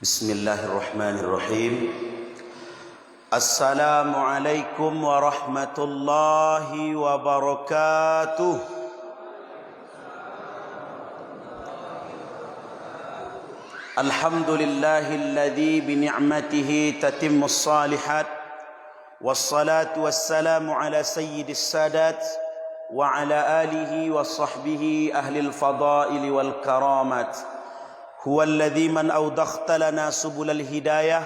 Bismillahirrahmanirrahim. Assalamualaikum warahmatullahi wabarakatuh. Alhamdulillahilladzi bini'matihi tatimmus salihat. Wassalatu wassalamu ala sayyidis sadat wa ala alihi wa sahbihi ahlil fadaili wal karamat. هو الذي من أوضحت لنا سبل الهداية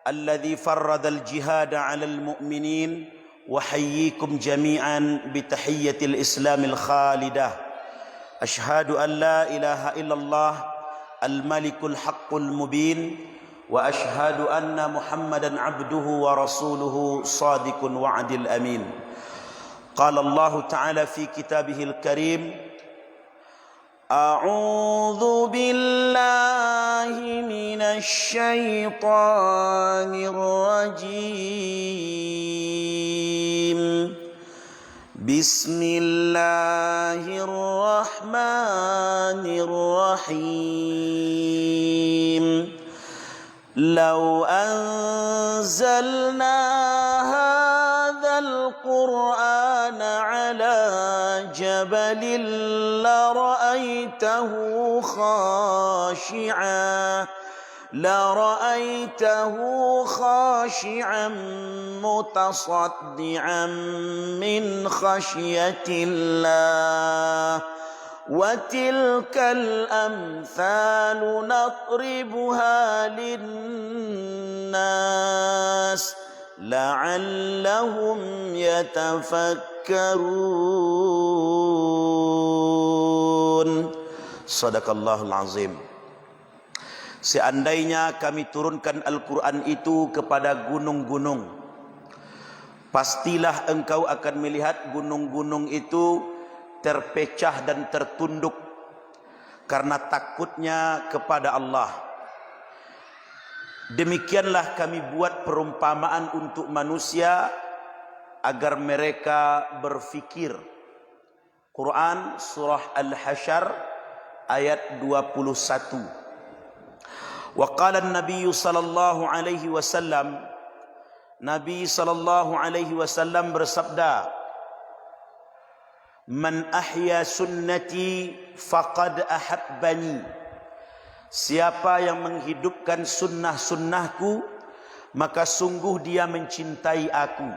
الذي فرض الجهاد على المؤمنين وحييكم جميعا بتحية الإسلام الخالدة أشهد أن لا إله إلا الله الملك الحق المبين وأشهد أن محمدا عبده ورسوله صادق وعد الأمين قال الله تعالى في كتابه الكريم أعوذ بالله من الشيطان الرجيم بسم الله الرحمن الرحيم لو أنزلنا هذا القرآن على جبل لرأيته خاشعا متصدعا من خشية الله وتلك الأمثال نضربها للناس لعلهم يتفكرون. Sadaqallahul azim. Seandainya kami turunkan Al-Quran itu kepada gunung-gunung, pastilah engkau akan melihat gunung-gunung itu terpecah dan tertunduk karena takutnya kepada Allah. Demikianlah kami buat perumpamaan untuk manusia agar mereka berfikir. Quran surah Al-Hasyr ayat 21. Wa qala an-nabiy sallallahu alaihi wasallam, Nabi sallallahu alaihi wasallam bersabda, man ahya sunnati faqad ahabbani. Siapa yang menghidupkan sunnah-sunnahku, maka sungguh dia mencintai aku.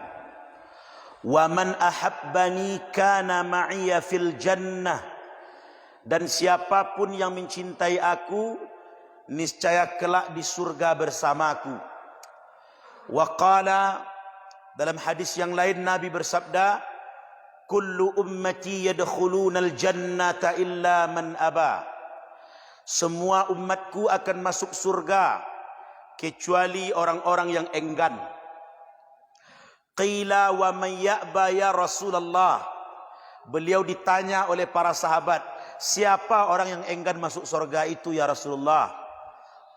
Wa man ahabbani kana ma'iya fil jannah. Dan siapapun yang mencintai aku, niscaya kelak di surga bersamaku. Wa qala, dalam hadis yang lain Nabi bersabda, kullu ummati yadkhulunal jannata illa man aba. Semua umatku akan masuk surga kecuali orang-orang yang enggan. Qila wa man ya'ba ya Rasulullah. Beliau ditanya oleh para sahabat, siapa orang yang enggan masuk surga itu ya Rasulullah?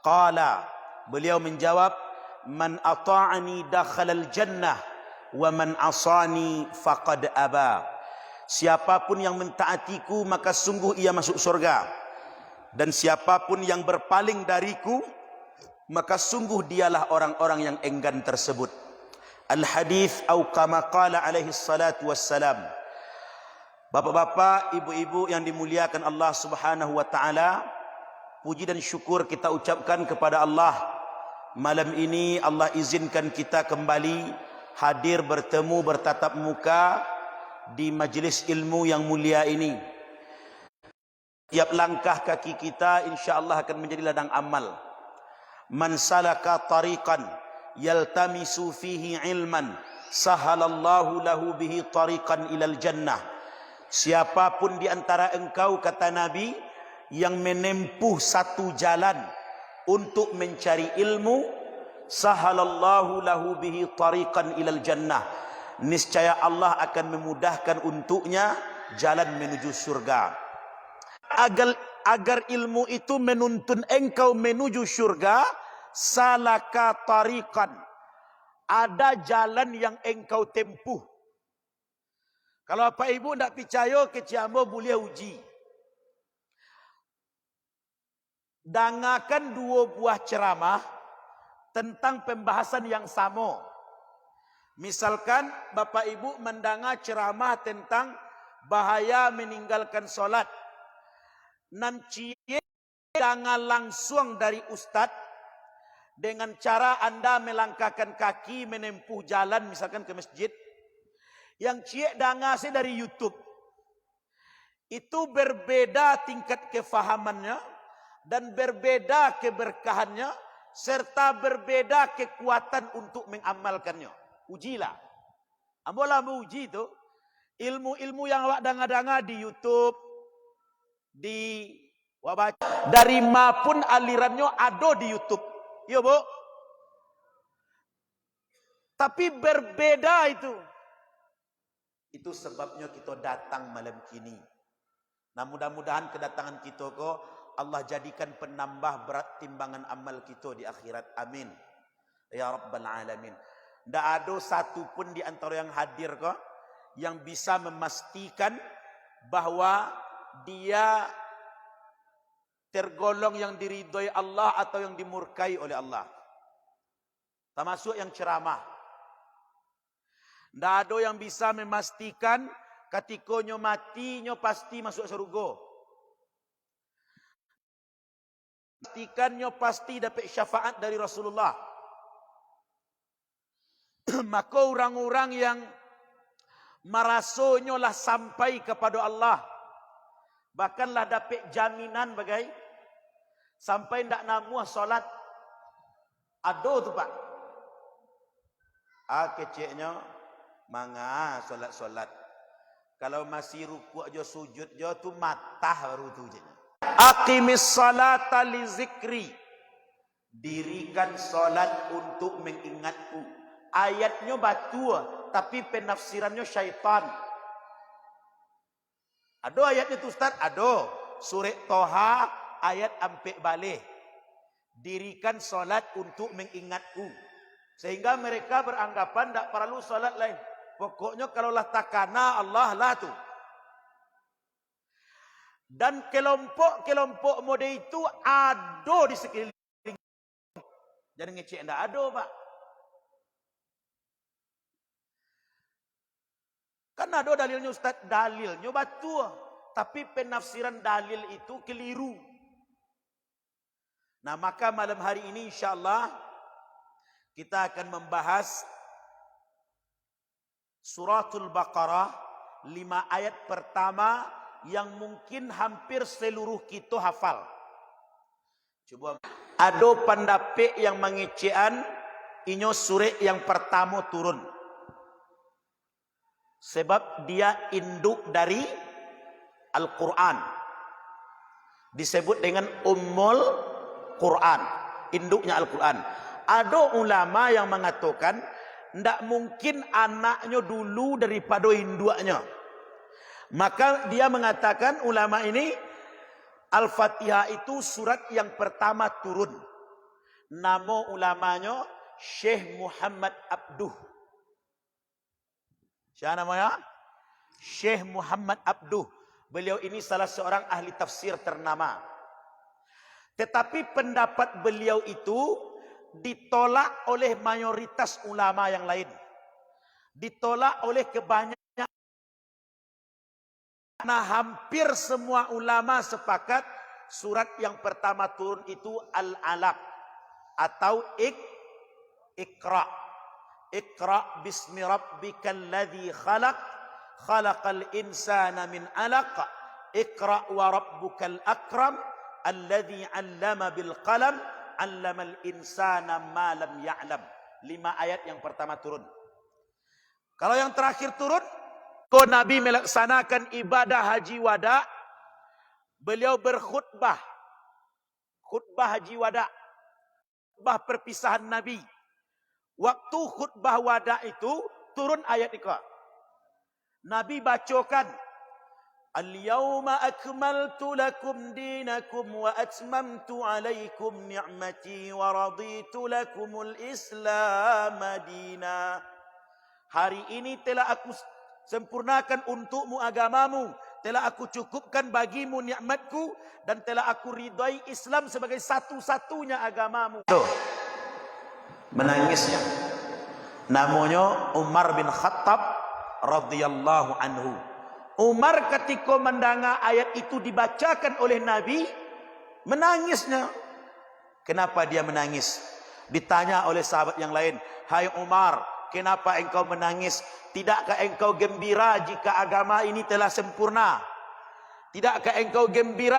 Qala, beliau menjawab, man ata'ani dakhalal jannah wa man asani faqad aba. Siapapun yang mentaatiku maka sungguh ia masuk surga, dan siapapun yang berpaling dariku maka sungguh dialah orang-orang yang enggan tersebut. Al-hadis au kama qala alaihi salatu wassalam. Bapak-bapak, ibu-ibu yang dimuliakan Allah Subhanahu wa taala, puji dan syukur kita ucapkan kepada Allah. Malam ini Allah izinkan kita kembali hadir bertemu bertatap muka di majlis ilmu yang mulia ini. Tiap langkah kaki kita insya-Allah akan menjadi ladang amal. Man salaka tariqan yaltamisu fihi ilman sahalallahu lahu bihi tariqan ilal jannah. Siapapun di antara engkau, kata Nabi, yang menempuh satu jalan untuk mencari ilmu, sahalallahu lahu bihi tariqan ilal jannah, niscaya Allah akan memudahkan untuknya jalan menuju surga. Agar ilmu itu menuntun engkau menuju surga, salaka tariqan, ada jalan yang engkau tempuh. Kalau Bapak Ibu tidak percaya, ke Ciambo boleh uji. dangakan 2 buah ceramah tentang pembahasan yang sama. Misalkan Bapak Ibu mendengar ceramah tentang bahaya meninggalkan solat. Nanti jangan langsung dari ustaz dengan cara Anda melangkahkan kaki menempuh jalan misalkan ke masjid. Yang cie dangase dari YouTube. Itu berbeda tingkat kefahamannya dan berbeda keberkahannya serta berbeda kekuatan untuk mengamalkannya. Ujilah. Ambolah menguji itu ilmu-ilmu yang awak danga-danga di YouTube, di wabaca, dari maupun alirannya ada di YouTube. Iya, Bu. Tapi berbeda itu. Itu sebabnya kita datang malam kini. Nah, mudah-mudahan kedatangan kita kok Allah jadikan penambah berat timbangan amal kita di akhirat. Amin. Ya Rabbal Alamin. Tidak ada satu pun di antara yang hadir kok yang bisa memastikan bahwa dia tergolong yang diridhoi Allah atau yang dimurkai oleh Allah. Termasuk yang ceramah. Tidak ada yang bisa memastikan ketika nyo mati nyo pasti masuk surga. Pastikan nyo pasti dapat syafaat dari Rasulullah. Maka orang-orang yang merasanya lah sampai kepada Allah, bahkanlah dapat jaminan bagai sampai ndak namuh solat. Ada tu Pak. Keceknya manga solat-solat. Kalau masih rukuk aja sujud aja tu matah baru tu je. Aqimis salata li zikri. Dirikan solat untuk mengingatku. Ayatnya batu, tapi penafsirannya syaitan. Ada ayatnya tu Ustaz? Ada. Surah Toha ayat 4 balik. Dirikan solat untuk mengingatku. Sehingga mereka beranggapan tak perlu solat lain. Pokoknya kalau lah takana Allah lah tu. Dan kelompok-kelompok mode itu ada di sekeliling. Jangan ngecek ndak ada, Pak. Kan ada dalilnya Ustaz, dalilnya batu. Tapi penafsiran dalil itu keliru. Nah, maka malam hari ini insyaAllah kita akan membahas Suratul Baqarah 5 ayat pertama yang mungkin hampir seluruh kita hafal. Coba. Ada pendapat yang mengecean inyo surah yang pertama turun. Sebab dia induk dari Al-Quran. Disebut dengan Ummul Quran. Induknya Al-Quran. Ada ulama yang mengatakan tidak mungkin anaknya dulu daripada induknya. Maka dia mengatakan ulama ini Al-Fatihah itu surat yang pertama turun. Nama ulamanya Syekh Muhammad Abduh. Siapa namanya? Syekh Muhammad Abduh. Beliau ini salah seorang ahli tafsir ternama. Tetapi pendapat beliau itu ditolak oleh mayoritas ulama yang lain. Ditolak oleh kebanyakan. Karena hampir semua ulama sepakat surat yang pertama turun itu Al-Alaq atau Iqra. Iqra bismi rabbikal ladzi khalaq khalaqal insana min 'alaq Iqra wa rabbukal akram alladzi 'allama bil qalam 'allamal insana ma lam ya'lam. 5 ayat yang pertama turun. Kalau yang terakhir turun, kau Nabi melaksanakan ibadah haji wada, beliau berkhutbah. Khutbah haji wada, khutbah perpisahan Nabi. Waktu khutbah wada itu turun ayat Iqra. Nabi bacakan, Al-yawma akmaltu lakum dinakum wa atmamtu alaikum ni'mati wa raditu lakumul Islam madina. Hari ini telah aku sempurnakan untukmu agamamu, telah aku cukupkan bagimu nikmatku, dan telah aku ridai Islam sebagai satu-satunya agamamu. Menangisnya. Namanya Umar bin Khattab radhiyallahu anhu. Umar ketika mendengar ayat itu dibacakan oleh Nabi, menangisnya. Kenapa dia menangis? Ditanya oleh sahabat yang lain, "Hai Umar, kenapa engkau menangis? Tidakkah engkau gembira jika agama ini telah sempurna? Tidakkah engkau gembira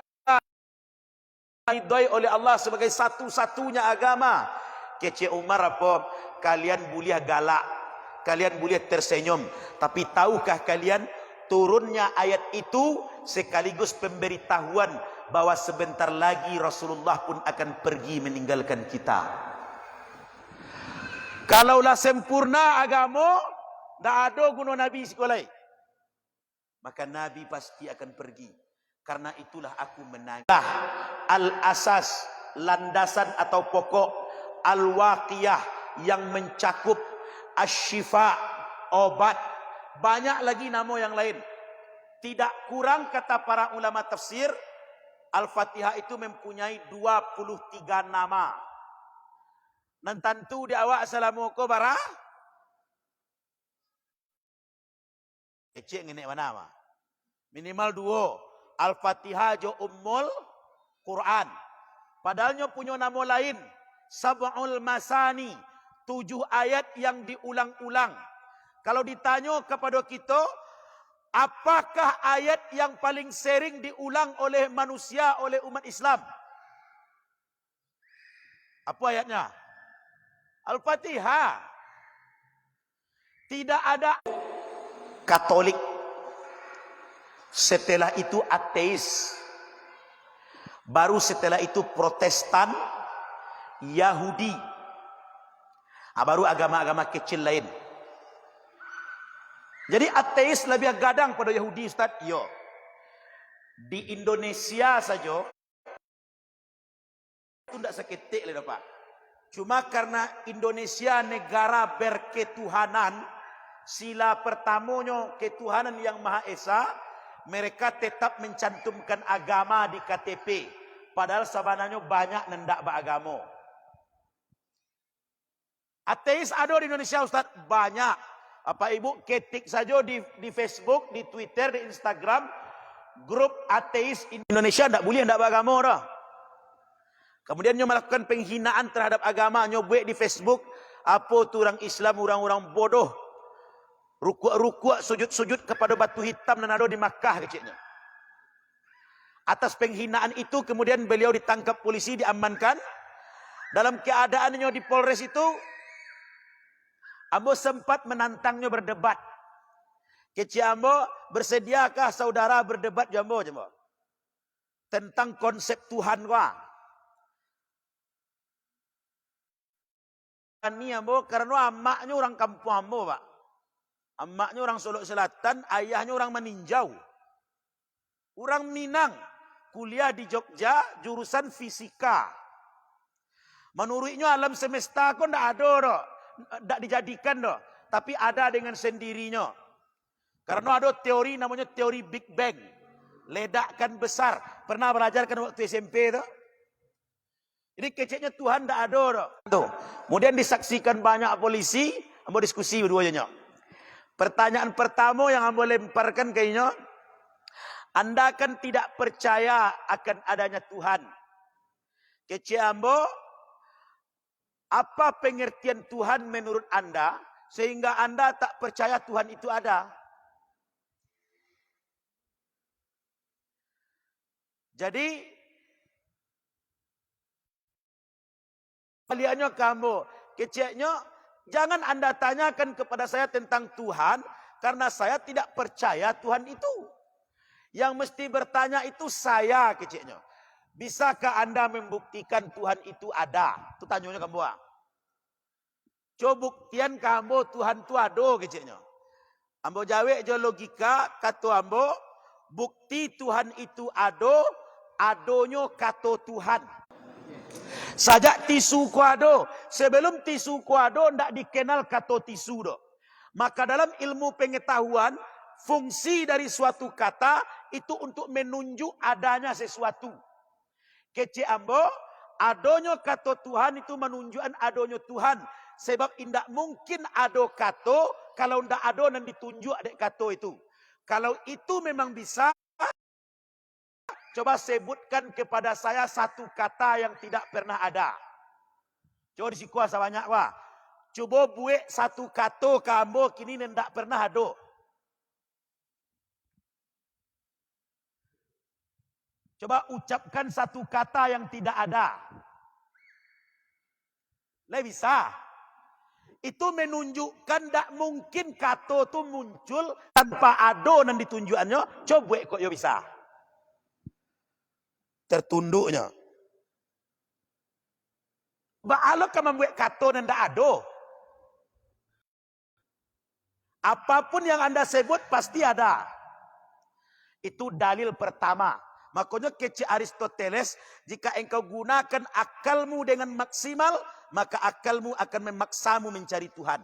diridai oleh Allah sebagai satu-satunya agama?" Kece Umar apa? Kalian boleh galak, kalian boleh tersenyum, tapi tahukah kalian turunnya ayat itu sekaligus pemberitahuan bahwa sebentar lagi Rasulullah pun akan pergi meninggalkan kita. Kalaulah sempurna agama, tak ada guna Nabi sekolai, maka Nabi pasti akan pergi. Karena itulah aku menangis. Al-asas, landasan atau pokok, al-waqiyah yang mencakup asy-syifa, obat. Banyak lagi nama yang lain. Tidak kurang kata para ulama tafsir, Al-Fatihah itu mempunyai 23 nama. Dan tentu di awak assalamualaikum bara. Kecil ngenek mana mah? Minimal 2. Al-Fatihah jo ummul Quran. Padahalnya punya nama lain, Sab'ul Masani, 7 ayat yang diulang-ulang. Kalau ditanya kepada kita, apakah ayat yang paling sering diulang oleh manusia, oleh umat Islam? Apa ayatnya? Al-Fatihah. Tidak ada Katolik. Setelah itu ateis. Baru setelah itu Protestan, Yahudi. Baru agama-agama kecil lain. Jadi ateis lebih gadang pada Yahudi, Ustaz. Yo. Di Indonesia saja itu tidak seketik lah Pak. Cuma karena Indonesia negara berketuhanan, sila pertamanya ketuhanan yang Maha Esa, mereka tetap mencantumkan agama di KTP. Padahal sebenarnya banyak nendak beragama. Ateis ada di Indonesia, Ustaz, banyak. Apa ibu ketik saja di Facebook, di Twitter, di Instagram, grup ateis Indonesia tidak boleh tidak beragama dah. Kemudian dia melakukan penghinaan terhadap agama, buat di Facebook, apa tu orang Islam, orang-orang bodoh, rukuk-rukuk, sujud-sujud kepada batu hitam dan ada di Makkah kecilnya. Atas penghinaan itu kemudian beliau ditangkap polisi, diamankan. Dalam keadaannya di Polres itu, Ambo sempat menantangnya berdebat. Kecil Ambo, bersediakah saudara berdebat jambo tentang konsep Tuhan wah? Ini Ambo karena amaknya orang kampung Ambo, Pak. Amaknya orang Solo Selatan, ayahnya orang Meninjau. Orang Minang, kuliah di Jogja, jurusan fisika. Menurutnya alam semesta kok tidak ada dah. Tidak dijadikan dah, tapi ada dengan sendirinya. Karena ada teori namanya teori Big Bang, ledakan besar. Pernah belajar kan waktu SMP tu? Jadi keceknya Tuhan tidak ada dah. Tuh. Kemudian disaksikan banyak polisi, ambo diskusi berduanya. Pertanyaan pertama yang ambo lemparkan kayaknya, Anda kan tidak percaya akan adanya Tuhan. Kecek ambo, apa pengertian Tuhan menurut Anda sehingga Anda tak percaya Tuhan itu ada? Jadi kaliannya kamu, keceknya jangan Anda tanyakan kepada saya tentang Tuhan karena saya tidak percaya Tuhan itu. Yang mesti bertanya itu saya, keceknya. Bisakah Anda membuktikan Tuhan itu ada? Itu tanyanya kamu. Coba buktian kamu Tuhan itu ada kecilnya. Ambo jawab jo logika kata ambo, bukti Tuhan itu ada, adonyo kata Tuhan. Sajak tisu ku ada, sebelum tisu ku ada ndak dikenal kata tisu do. Maka dalam ilmu pengetahuan, fungsi dari suatu kata itu untuk menunjuk adanya sesuatu. Kece ambo, adonyo kato Tuhan itu menunjukkan adonyo Tuhan. Sebab indak mungkin ado kato, kalau ndak ado dan ditunjuk adek kato itu. Kalau itu memang bisa, coba sebutkan kepada saya satu kata yang tidak pernah ada. Coba disikuasa banyak wah. Coba buat satu kato kambo kini ndak pernah ada. Coba ucapkan satu kata yang tidak ada. Lah bisa. Itu menunjukkan tak mungkin kato itu muncul tanpa ado dan ditunjukannya. Coba kok ya bisa. Tertunduknya. Ba'alo kan membuat kato dan tak ado. Apapun yang Anda sebut pasti ada. Itu dalil pertama. Makanya kece Aristoteles, jika engkau gunakan akalmu dengan maksimal, maka akalmu akan memaksamu mencari Tuhan.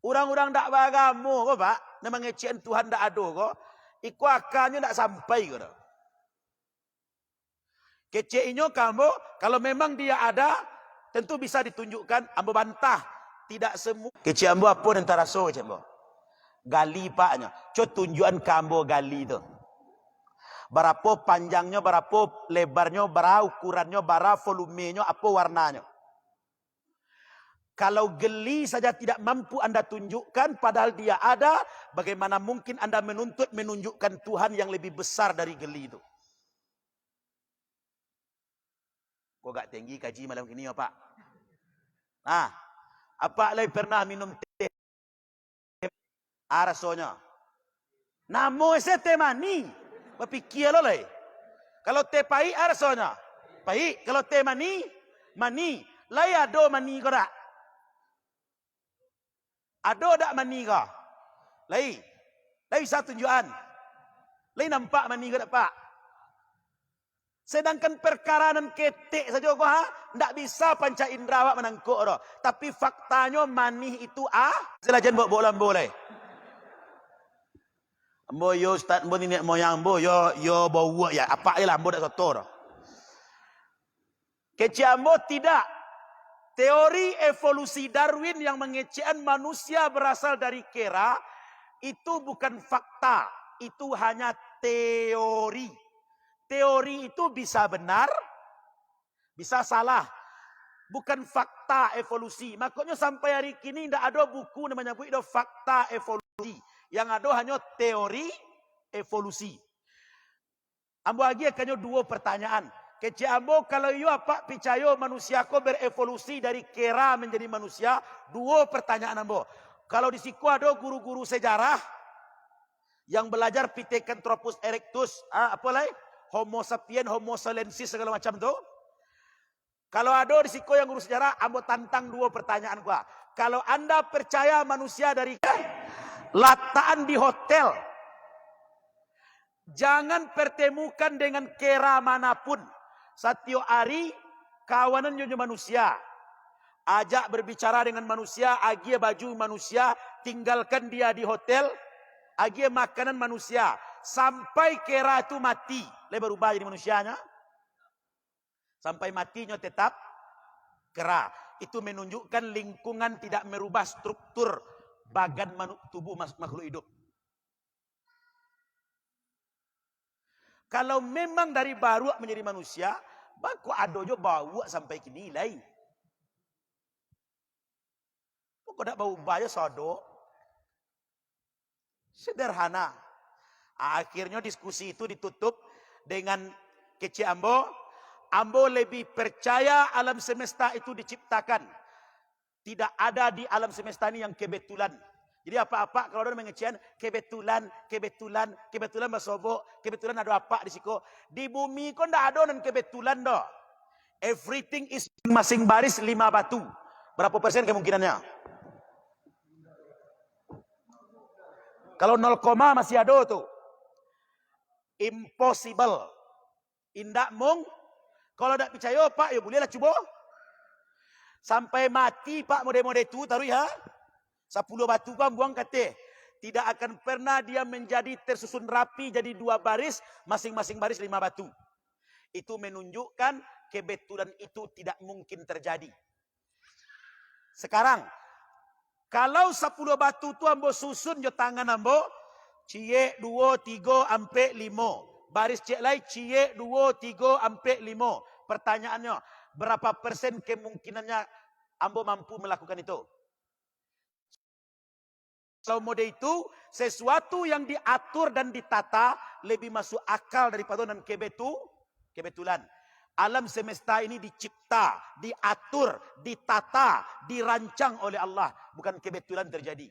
Orang-orang tak bagamu, kok Pak, memang ngecehan Tuhan tak ada kok. Iku akalnya tak sampai kok. Kece inyo kamu, kalau memang dia ada, tentu bisa ditunjukkan. Ambo bantah, tidak semua. Kece ambo apa antara so kece ambo? Gali paknya, coba tunjukan kambo gali itu. Berapa panjangnya, berapa lebarnya, berapa ukurannya, berapa volumenya, apa warnanya. Kalau geli saja tidak mampu Anda tunjukkan, padahal dia ada, bagaimana mungkin Anda menuntut menunjukkan Tuhan yang lebih besar dari geli itu? Kok gak tinggi kaji malam ini ya Pak? Nah, apa lagi pernah minum teh? Rasanya. Namo ese teh mani. Berpikir lo lah. Kalau teh pahit rasanya. Pahit. Kalau teh mani, mani. Lai ado mani kau tak? Ado tak mani kau? Lai. Lai bisa tunjukan. Lai nampak mani kau tak Pak? Sedangkan perkara dan ketik saja kau ha? Tak bisa panca indera awak menangkuk dah. Tapi faktanya mani itu selajan buat bola boleh. Ambo yo ustaz ambo nenek moyang ambo yo bawa ya apa lah ambo dak soto dah. Kece ambo tidak. Teori evolusi Darwin yang mengecehan manusia berasal dari kera itu bukan fakta, itu hanya teori. Teori itu bisa benar, bisa salah. Bukan fakta evolusi. Makanya sampai hari kini tidak ada buku namanya buku itu fakta evolusi. Yang ada hanya teori evolusi. Ambo lagi akannya dua pertanyaan. Kece ambo kalau iyo apa percaya manusia ko berevolusi dari kera menjadi manusia? Dua pertanyaan ambo. Kalau di siku ada guru-guru sejarah yang belajar Pithecanthropus erectus, apa lagi? Homo sapien, Homo sapiensis segala macam tu. Kalau ada di siku yang guru sejarah, ambo tantang dua pertanyaan gua. Kalau Anda percaya manusia dari lataan di hotel, jangan pertemukan dengan kera manapun. Satyo ari kawanan nyonya manusia. Ajak berbicara dengan manusia, agie baju manusia, tinggalkan dia di hotel, agie makanan manusia. Sampai kera itu mati. Lebar ubah jadi manusianya. Sampai matinya tetap kera. Itu menunjukkan lingkungan tidak merubah struktur bagan tubuh makhluk hidup. Kalau memang dari baru menjadi manusia, baku adojo bawa sampai kini lain. Kok tak bau baya sado? Sederhana. Akhirnya diskusi itu ditutup dengan kece ambo. Ambo lebih percaya alam semesta itu diciptakan. Tidak ada di alam semesta ini yang kebetulan. Jadi apa-apa kalau orang mengecehan kebetulan basobo, kebetulan ada apa di situ. Di bumi kok ndak ada dan kebetulan doh. Everything is masing baris 5 batu. Berapa persen kemungkinannya? Kalau 0, masih ada tuh. Impossible. Indak mung. Kalau tak percaya Pak, ya bolehlah cuba. Sampai mati Pak mode-mode itu taruh ya. 10 batu kan buang kate. tidak akan pernah dia menjadi tersusun rapi jadi 2 baris, masing-masing baris 5 batu. Itu menunjukkan kebetulan itu tidak mungkin terjadi. Sekarang, kalau 10 batu tu ambo susun jo tangan ambo, cie 2, 3, ampe 5. Baris cek lain cie 2, 3, ampe 5. Pertanyaannya, berapa persen kemungkinannya ambo mampu melakukan itu? Kalau mode itu, sesuatu yang diatur dan ditata lebih masuk akal daripada dan kebetulan. Alam semesta ini dicipta, diatur, ditata, dirancang oleh Allah. Bukan kebetulan terjadi.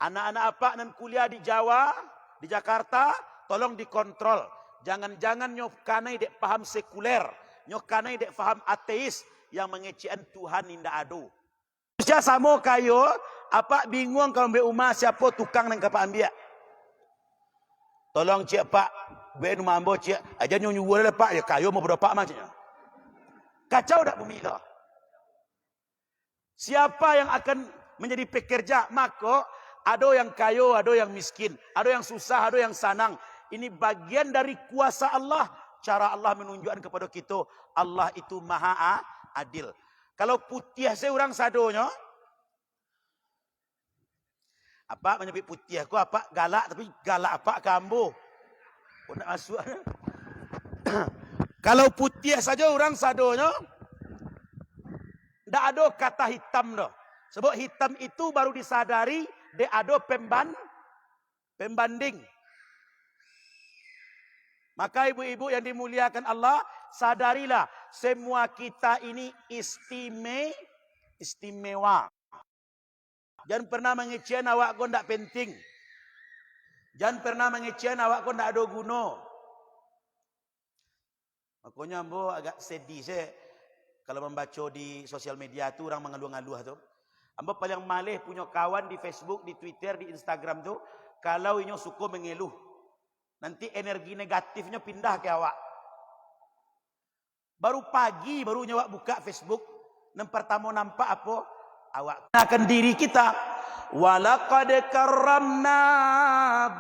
Anak-anak apa nan kuliah di Jawa, di Jakarta, tolong dikontrol. Jangan-jangan nyokanai dek paham sekuler, nyokanai dek paham ateis yang mengecian Tuhan indah adu. Manusia sama kayo, apa bingung kalau be umah siapa tukang nang kapa ambiak. Tolong cik pak, be rumah ambo cik, aja nyunyuh boleh pak, ya kayo mau berapa macamnya. Kacau dak bumi dah. Siapa yang akan menjadi pekerja? Maka ada yang kayo, ada yang miskin, ada yang susah, ada yang sanang. Ini bagian dari kuasa Allah. Cara Allah menunjukkan kepada kita, Allah itu maha adil. Kalau putih seorang sadonya, apa menyebut putih aku apa galak, tapi galak apa kambo. Oh, nak masuk. Kalau putih saja orang sadonya, tidak ada kata hitam dah. Sebab hitam itu baru disadari dia ada pembanding. Maka ibu-ibu yang dimuliakan Allah, sadarilah semua kita ini istimewa. Jangan pernah mengecewakan awak kau tidak penting. Jangan pernah mengecewakan awak kau tidak ada guna. Makanya ambo agak sedih saya kalau membaca di sosial media tu orang mengeluh-ngeluh tu. Ambo paling malih punya kawan di Facebook, di Twitter, di Instagram tu, kalau inyo suka mengeluh, nanti energi negatifnya pindah ke awak. Baru pagi baru awak buka Facebook, yang pertama nampak apa? Awak akan diri kita. Walaqad karramna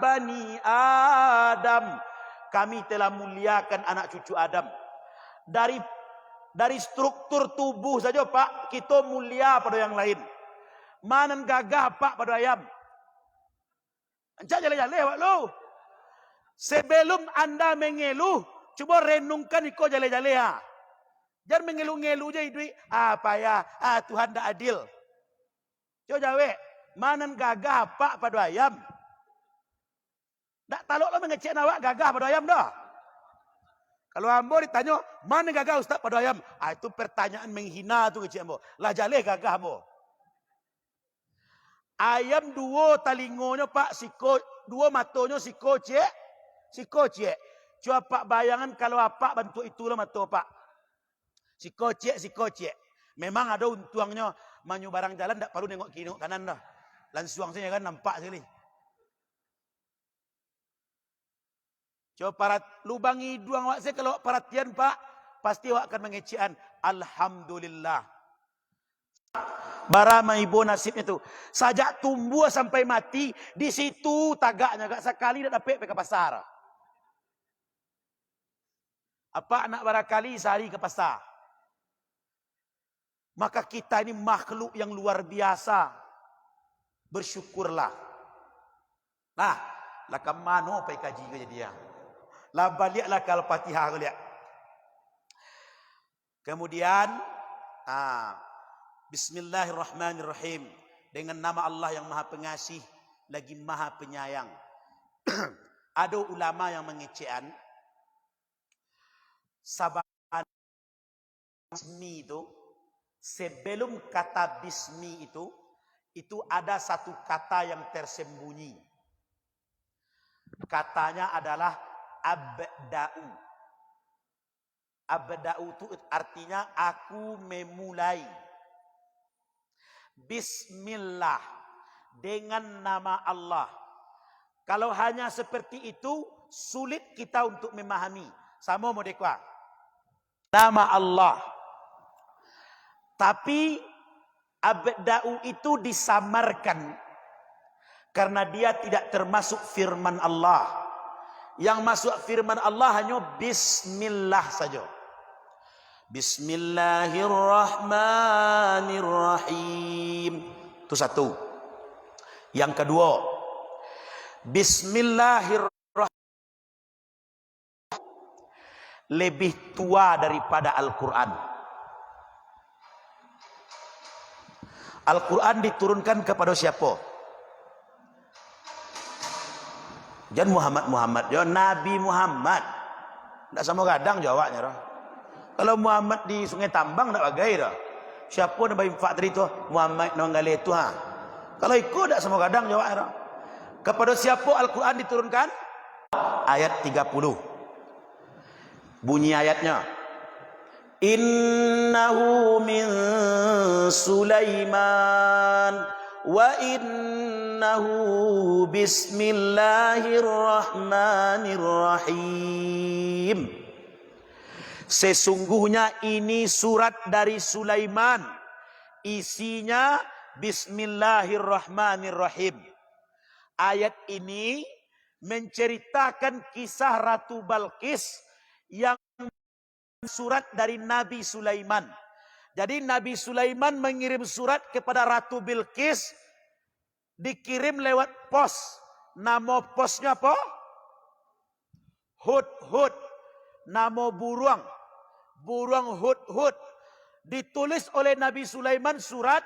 bani Adam. Kami telah muliakan anak cucu Adam. Dari struktur tubuh saja Pak, kita mulia pada yang lain. Manan gagah Pak pada ayam. Encak jale-jale Pak lu. Sebelum Anda mengeluh, coba renungkan iko jale-jale ya. Jangan mengeluh-ngeluh je duit. Apa ya? Tuhan tak adil. Coba jawe, manan gagah Pak pada ayam. Tak taluklah mengecek awak gagah pada ayam dah. Kalau ambo ditanya, mana gagah Ustaz pada ayam? Itu pertanyaan menghina tu kecik ambo. Lah jale gagah ambo. Ayam 2 talingonya Pak, dua matonya siko cek. Coba Pak bayangan kalau apa bentuk itulah mato Pak. Siko cek. Memang ada untuangnya, manyu barang jalan tak perlu nengok kiri nengok kanan dah. Langsung saja kan nampak sekali. Coba lubang hidung awak saya kalau perhatian Pak, pasti awak akan mengecian. Alhamdulillah. Barama ibu nasibnya tu. Sajak tumbuh sampai mati, di situ tagaknya gak sekali dah dapat ke pasar. Apa anak barakali sehari ke pasar. Maka kita ini makhluk yang luar biasa. Bersyukurlah. Nah, lah ke mana pergi kaji ke dia. Lah baliklah ke Al-Fatihah aku lihat. Kemudian Bismillahirrahmanirrahim. Dengan nama Allah yang Maha Pengasih lagi Maha Penyayang. Ada ulama yang mengecean saban bismi itu, sebelum kata bismi itu ada satu kata yang tersembunyi. Katanya adalah abda'u. Abda'u itu artinya aku memulai. Bismillah, dengan nama Allah. Kalau hanya seperti itu, sulit kita untuk memahami. Sama modekwa. Nama Allah. Tapi abda'u itu disamarkan. karena dia tidak termasuk firman Allah. Yang masuk firman Allah hanya bismillah saja. Bismillahirrahmanirrahim. Itu satu. Yang kedua, bismillahirrahmanirrahim lebih tua daripada Al-Quran. Al-Quran diturunkan kepada siapa? Jangan Muhammad, jangan Nabi Muhammad. Tak sama kadang jawabnya dah. Kalau Muhammad di Sungai Tambang tak bagai dah. Siapa Nabi Fakri itu? Muhammad Nonggale itu ha. Kalau ikut tak sama kadang jawabnya dah. Kepada siapa Al-Quran diturunkan? Ayat 30. Bunyi ayatnya. Innahu min Sulaiman wa innahu bismillahirrahmanirrahim. Sesungguhnya ini surat dari Sulaiman. Isinya bismillahirrahmanirrahim. Ayat ini menceritakan kisah Ratu Balqis yang surat dari Nabi Sulaiman. Jadi Nabi Sulaiman mengirim surat kepada Ratu Bilqis, dikirim lewat pos. Nama posnya apa? Hud-hud. Nama burung. Burung hud-hud. Ditulis oleh Nabi Sulaiman surat.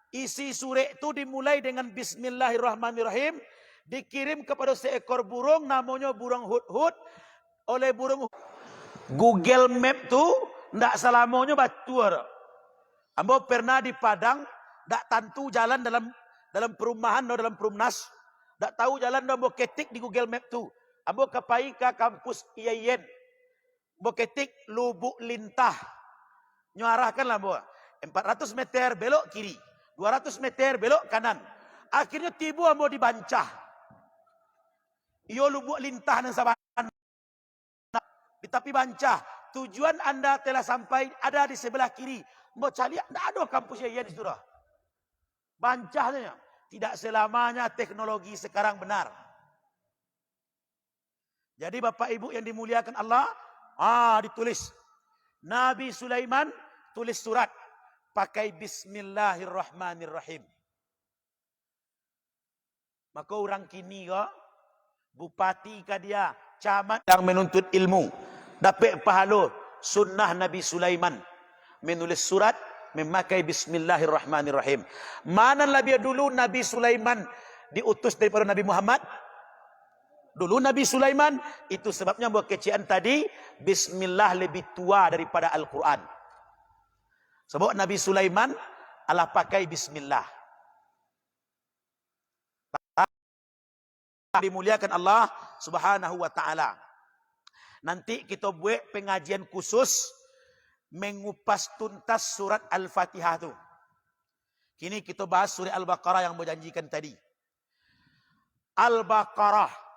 Isi surat itu dimulai dengan bismillahirrahmanirrahim. Dikirim kepada seekor burung, namanya burung hud-hud. Oleh burung Google Map tu ndak selamanya batu ada. Ambo pernah di Padang, ndak tentu jalan dalam perumahan atau dalam perumnas, ndak tahu jalan ambo ketik di Google Map tu. Ambo kepai ke kampus IAIN. Ambo ketik Lubuk Lintah. Nyarahkanlah ambo. 400 meter belok kiri, 200 meter belok kanan. Akhirnya tiba ambo di Bancah. Iyo Lubuk Lintah nang saban. Di tepi Bancah, tujuan anda telah sampai ada di sebelah kiri. Mau cari, tidak ada kampus yang di situ. Bancah saja. Tidak selamanya teknologi sekarang benar. Jadi Bapak Ibu yang dimuliakan Allah, ditulis. Nabi Sulaiman tulis surat pakai bismillahirrahmanirrahim. Maka orang kini bupati ke dia, camat yang menuntut ilmu, dapat pahala sunnah Nabi Sulaiman menulis surat memakai bismillahirrahmanirrahim. Mana lebih dulu Nabi Sulaiman diutus daripada Nabi Muhammad? Dulu Nabi Sulaiman, itu sebabnya buat kecian tadi bismillah lebih tua daripada Al-Quran. Sebab Nabi Sulaiman Allah pakai bismillah. Dimuliakan Allah Subhanahu wa taala. Nanti kita buat pengajian khusus mengupas tuntas surat Al-Fatihah tu. Kini kita bahas surah Al-Baqarah yang berjanjikan tadi. Al-Baqarah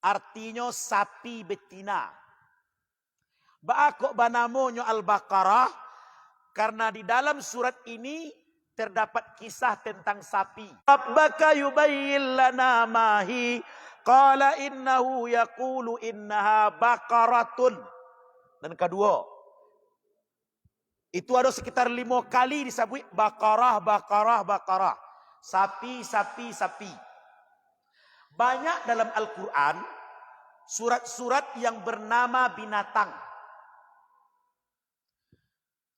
artinya sapi betina. Kok banamonyo Al-Baqarah? Karena di dalam surat ini terdapat kisah tentang sapi. Rabbaka yubayyin lana mahi. Qala innahu yaqulu innaha baqaratun. Dan kedua, itu ada sekitar 5 kali disebut baqarah, baqarah, baqarah. Sapi, sapi, sapi. Banyak dalam Al-Quran surat-surat yang bernama binatang.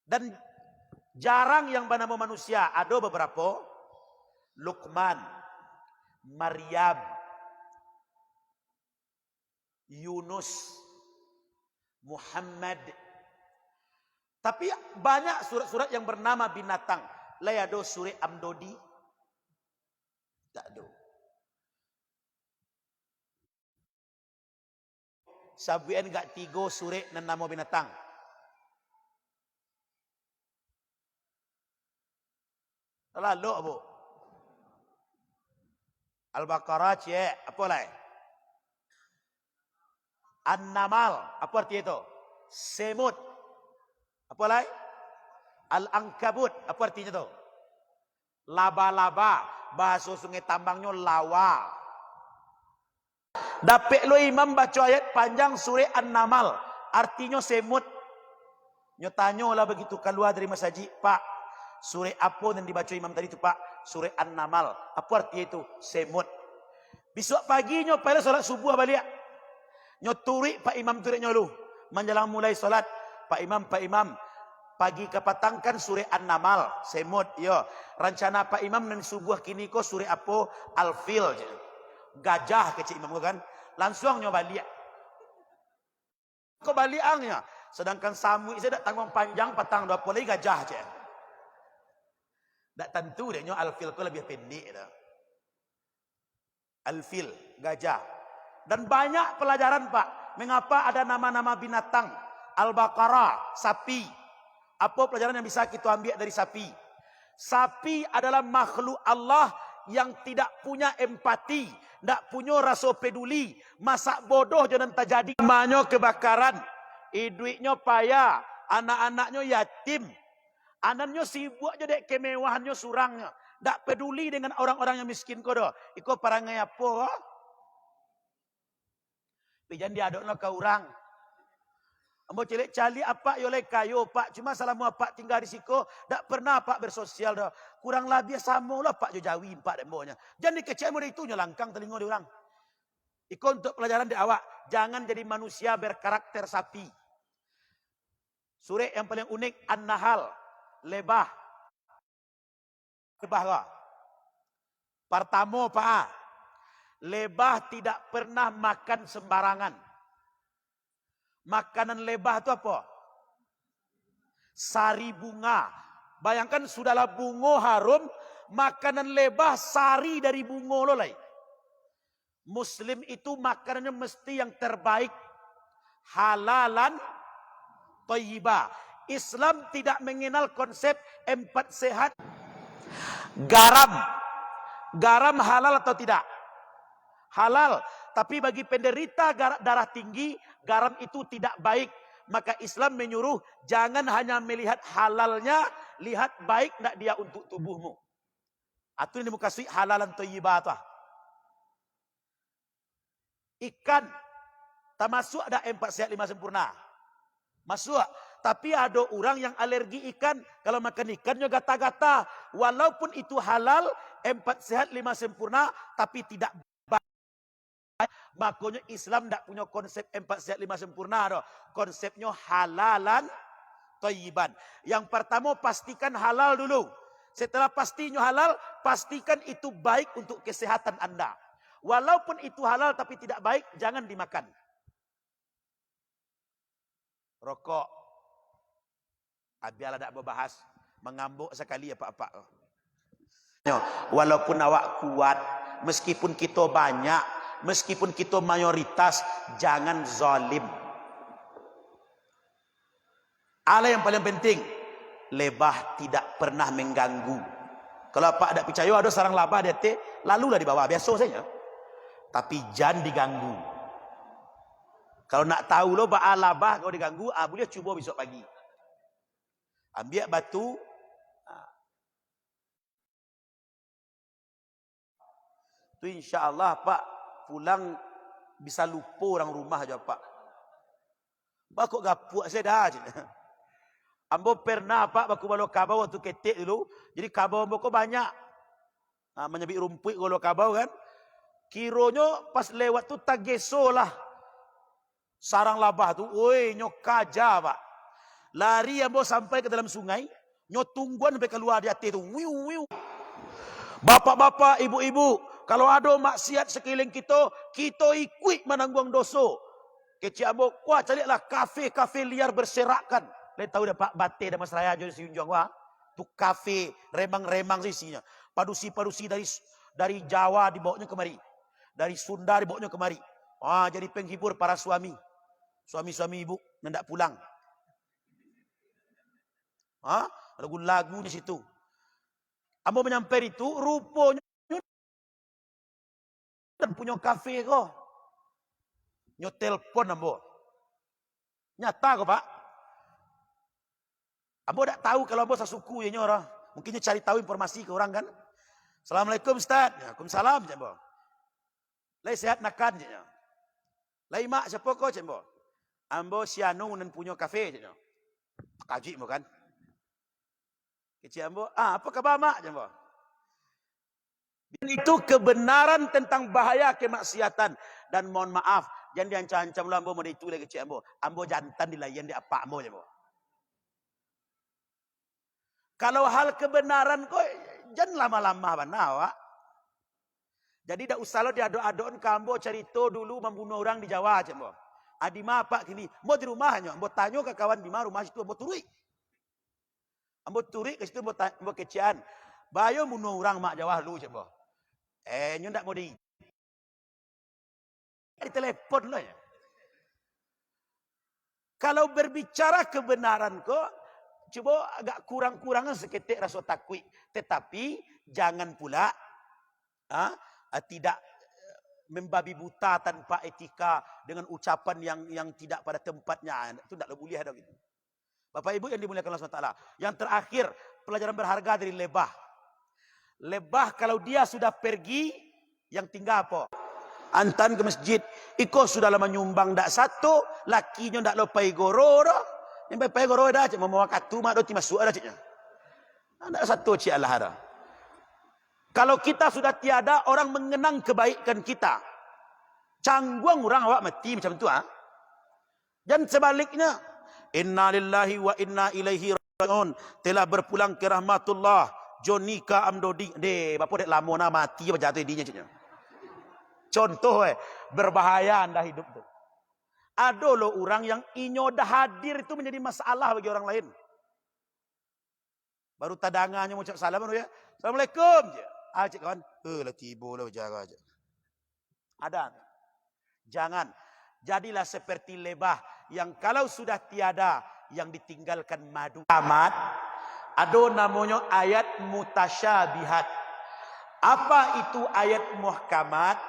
Dan jarang yang bernama manusia. Ada beberapa. Luqman, Maryam, Yunus, Muhammad. Tapi banyak surat-surat yang bernama binatang. Lah ada surah Amdodi? Tak ada. Sabuan gak 3 surah dan nama binatang. Lalu apa? Al-Baqarah cik, apa lagi? An-Namal, apa arti itu? Semut. Apa lagi? Al-Ankabut, apa artinya itu? Laba-laba. bahasa Sungai Tambangnya lawa. Dapet lo imam baca ayat panjang surah An-Namal, artinya semut. Nyo tanyalah begitu keluar dari masjid, Pak, surah apa yang dibaca imam tadi itu, Pak? Surah An-Namal. Apa artinya itu? Semut. Besok pagi nyo pada solat subuh balik. Nyo turik Pak Imam turik nyo lu. Menjelang mulai solat, Pak Imam, pagi kepatangkan surah An-Namal, semut. Yo, rencana Pak Imam dan subuh kini ko surah apa? Al-Fil. Gajah kecil imam kan. Langsung nyo balik. Kok baliangnya? Sedangkan samu saya dak tanggung panjang patang 20 lagi gajah je. Dak tentu dia nyo Al-Fil ko lebih pendek dah. Al-Fil, gajah. Dan banyak pelajaran, Pak. Mengapa ada nama-nama binatang? Al-Baqarah, sapi. Apa pelajaran yang bisa kita ambil dari sapi? Sapi adalah makhluk Allah yang tidak punya empati, tidak punya rasa peduli. Masak bodoh jangan terjadi. Rumahnya kebakaran, duitnya payah, anak-anaknya yatim. Anaknya sibuk je dek kemewahannya surangnya. Tak peduli dengan orang-orang yang miskin ko doh. Iko parangai apa? Pijan diadokno ke orang. Ambo cilik cali apa yo le kayo Pak. Cuma salamu apa tinggal di siko, tak pernah Pak bersosial doh. Kurang lebih sama lah Pak jo jawi Pak dembonya. Jangan dikecek mo itu langkang telingo di orang. Iko untuk pelajaran di awak, jangan jadi manusia berkarakter sapi. Surah yang paling unik An-Nahl, lebah. Lebah. Pertama Pak, lebah tidak pernah makan sembarangan. Makanan lebah itu apa? Sari bunga. Bayangkan sudahlah bunga harum, makanan lebah sari dari bunga lolai. Muslim itu makanannya mesti yang terbaik, halalan, thayyibah. Islam tidak mengenal konsep 4 sehat. Garam halal atau tidak? Halal. Tapi bagi penderita darah tinggi, garam itu tidak baik. Maka Islam menyuruh jangan hanya melihat halalnya, lihat baik tidak dia untuk tubuhmu. Itu ini muka suik halalan thayyibah tu. Ikan tak masuk ada 4 sehat 5 sempurna. Masuk. Tapi ada orang yang alergi ikan. Kalau makan ikannya gata-gata. Walaupun itu halal, 4 sehat 5 sempurna, tapi tidak baik. Makanya Islam tidak punya konsep 4 sehat 5 sempurna. Konsepnya halalan, thayyiban. Yang pertama pastikan halal dulu. Setelah pastinya halal, pastikan itu baik untuk kesehatan Anda. Walaupun itu halal tapi tidak baik, jangan dimakan. Rokok. Biarlah tak berbahas. Mengambuk sekali apa-apa. Walaupun awak kuat, meskipun kita banyak, meskipun kita mayoritas, jangan zalim. Allah yang paling penting, lebah tidak pernah mengganggu. Kalau Pak ada percaya ada sarang lebah dia lalulah di bawah, biasa saja. Tapi jangan diganggu. Kalau nak tahu lo bah lebah kalau diganggu, boleh cuba besok pagi. Ambil batu. Tu insya-Allah Pak pulang bisa lupa orang rumah aja Pak. Pak kok gapuk saya dah. Ambo pernah Pak baku balo kabau waktu ketek dulu. Jadi kabau ambo kok banyak. Menyebik rumput kalau kabau kan. Kironyo pas lewat tu tageso lah. Sarang labah tu, oi nyok kaja Pak. Lari ambo sampai ke dalam sungai, nyok tungguan sampai keluar di hati tu. Wiu. Bapak-bapak, ibu-ibu, kalau ada maksiat sekeliling kita ikut menanggung dosa. Kecil ambo, wah carilah kafe-kafe liar berserakan. Lihat tahu dah Pak Bate dan Mas Raya jadi siunjong wah. Tu kafe remang-remang isinya. Padusi-padusi dari Jawa dibawanya kemari. Dari Sunda dibawanya kemari. Jadi penghibur para suami. Suami-suami ibu hendak pulang. Lagu-lagu di situ. Ambo menyampai itu rupanya dan punya kafe kok. Nyo telepon ambo. Nyata kok Pak. Ambo tak tahu kalau ambo sasuku ya nyora. Mungkin cari tahu informasi ke orang kan. Assalamualaikum Ustaz. Waalaikumsalam cik ambo. Lai sehat nakan cik. Lai mak siapa kau cik ambo? Ambo sianu nan punya kafe cik. Kaji mo kan? Cik ambo, apa khabar mak cik ambo? Itu kebenaran tentang bahaya kemaksiatan. Dan mohon maaf, jangan diancam-ancam lah ambo mau itu lagi cik ambo. Ambo jantan dilayan di apa ambo cik ambo. Kalau hal kebenaran kok jangan lama-lama banawa. Jadi dak usah lo diaduk-aduk kambo cerita dulu membunuh orang di Jawa cik ambo. Adi ma pak kini, mau di rumahnya, ambo tanya ke kawan di mana rumah situ ambo turui. Ambo turui ke situ ambo kecian. Bayo bunuh orang mak Jawa lu cik ambo. Nyo ndak mau di telepon lo ya. Kalau berbicara kebenaran kok coba agak kurang-kurangan seketik rasa takwi. Tetapi jangan pula tidak membabi buta tanpa etika dengan ucapan yang tidak pada tempatnya. Itu tidak boleh ada gitu. Bapak Ibu yang dimuliakan Allah SWT. Yang terakhir, pelajaran berharga dari lebah. Lebah kalau dia sudah pergi, yang tinggal apa? Antan ke masjid. Iko sudah lama nyumbang dak satu, lakinya ndak lopai goro dah. Yang pai goro dah cik mau wakatu mak do ti masuk dah ciknya. Ndak satu cik Allah dah. Kalau kita sudah tiada, orang mengenang kebaikan kita. Canggung orang awak mati macam tu Dan sebaliknya, inna lillahi wa inna ilaihi raji'un. Telah berpulang ke rahmatullah. Jonika Amdodi. Bapa dek lama nak mati apa jatuh dinya ciknya. Contoh berbahaya anda hidup tu. Ada loh orang yang inyo dah hadir itu menjadi masalah bagi orang lain. Baru tadangannya mau ucap salam ya. Assalamualaikum je. Cik kawan, lah tiba lah jaga aja. Ada. Jangan. Jadilah seperti lebah yang kalau sudah tiada yang ditinggalkan madu. Amat. Ada namanya ayat mutasyabihat. Apa itu ayat muhkamat?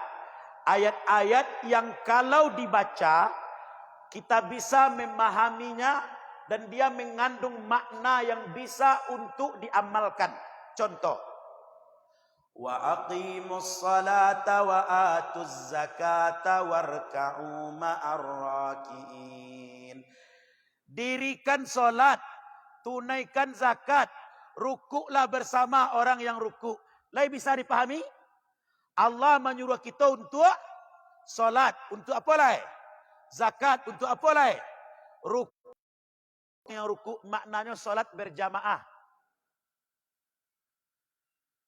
Ayat-ayat yang kalau dibaca kita bisa memahaminya dan dia mengandung makna yang bisa untuk diamalkan. Contoh. Wa aqimus salata wa atuz zakata warka'u ma'ar raki'in. Dirikan solat, tunaikan zakat, rukuklah bersama orang yang rukuk. Lain bisa dipahami? Allah menyuruh kita untuk solat, untuk apa lain? Zakat, untuk apa lain? Rukuk. Yang rukuk maknanya solat berjamaah.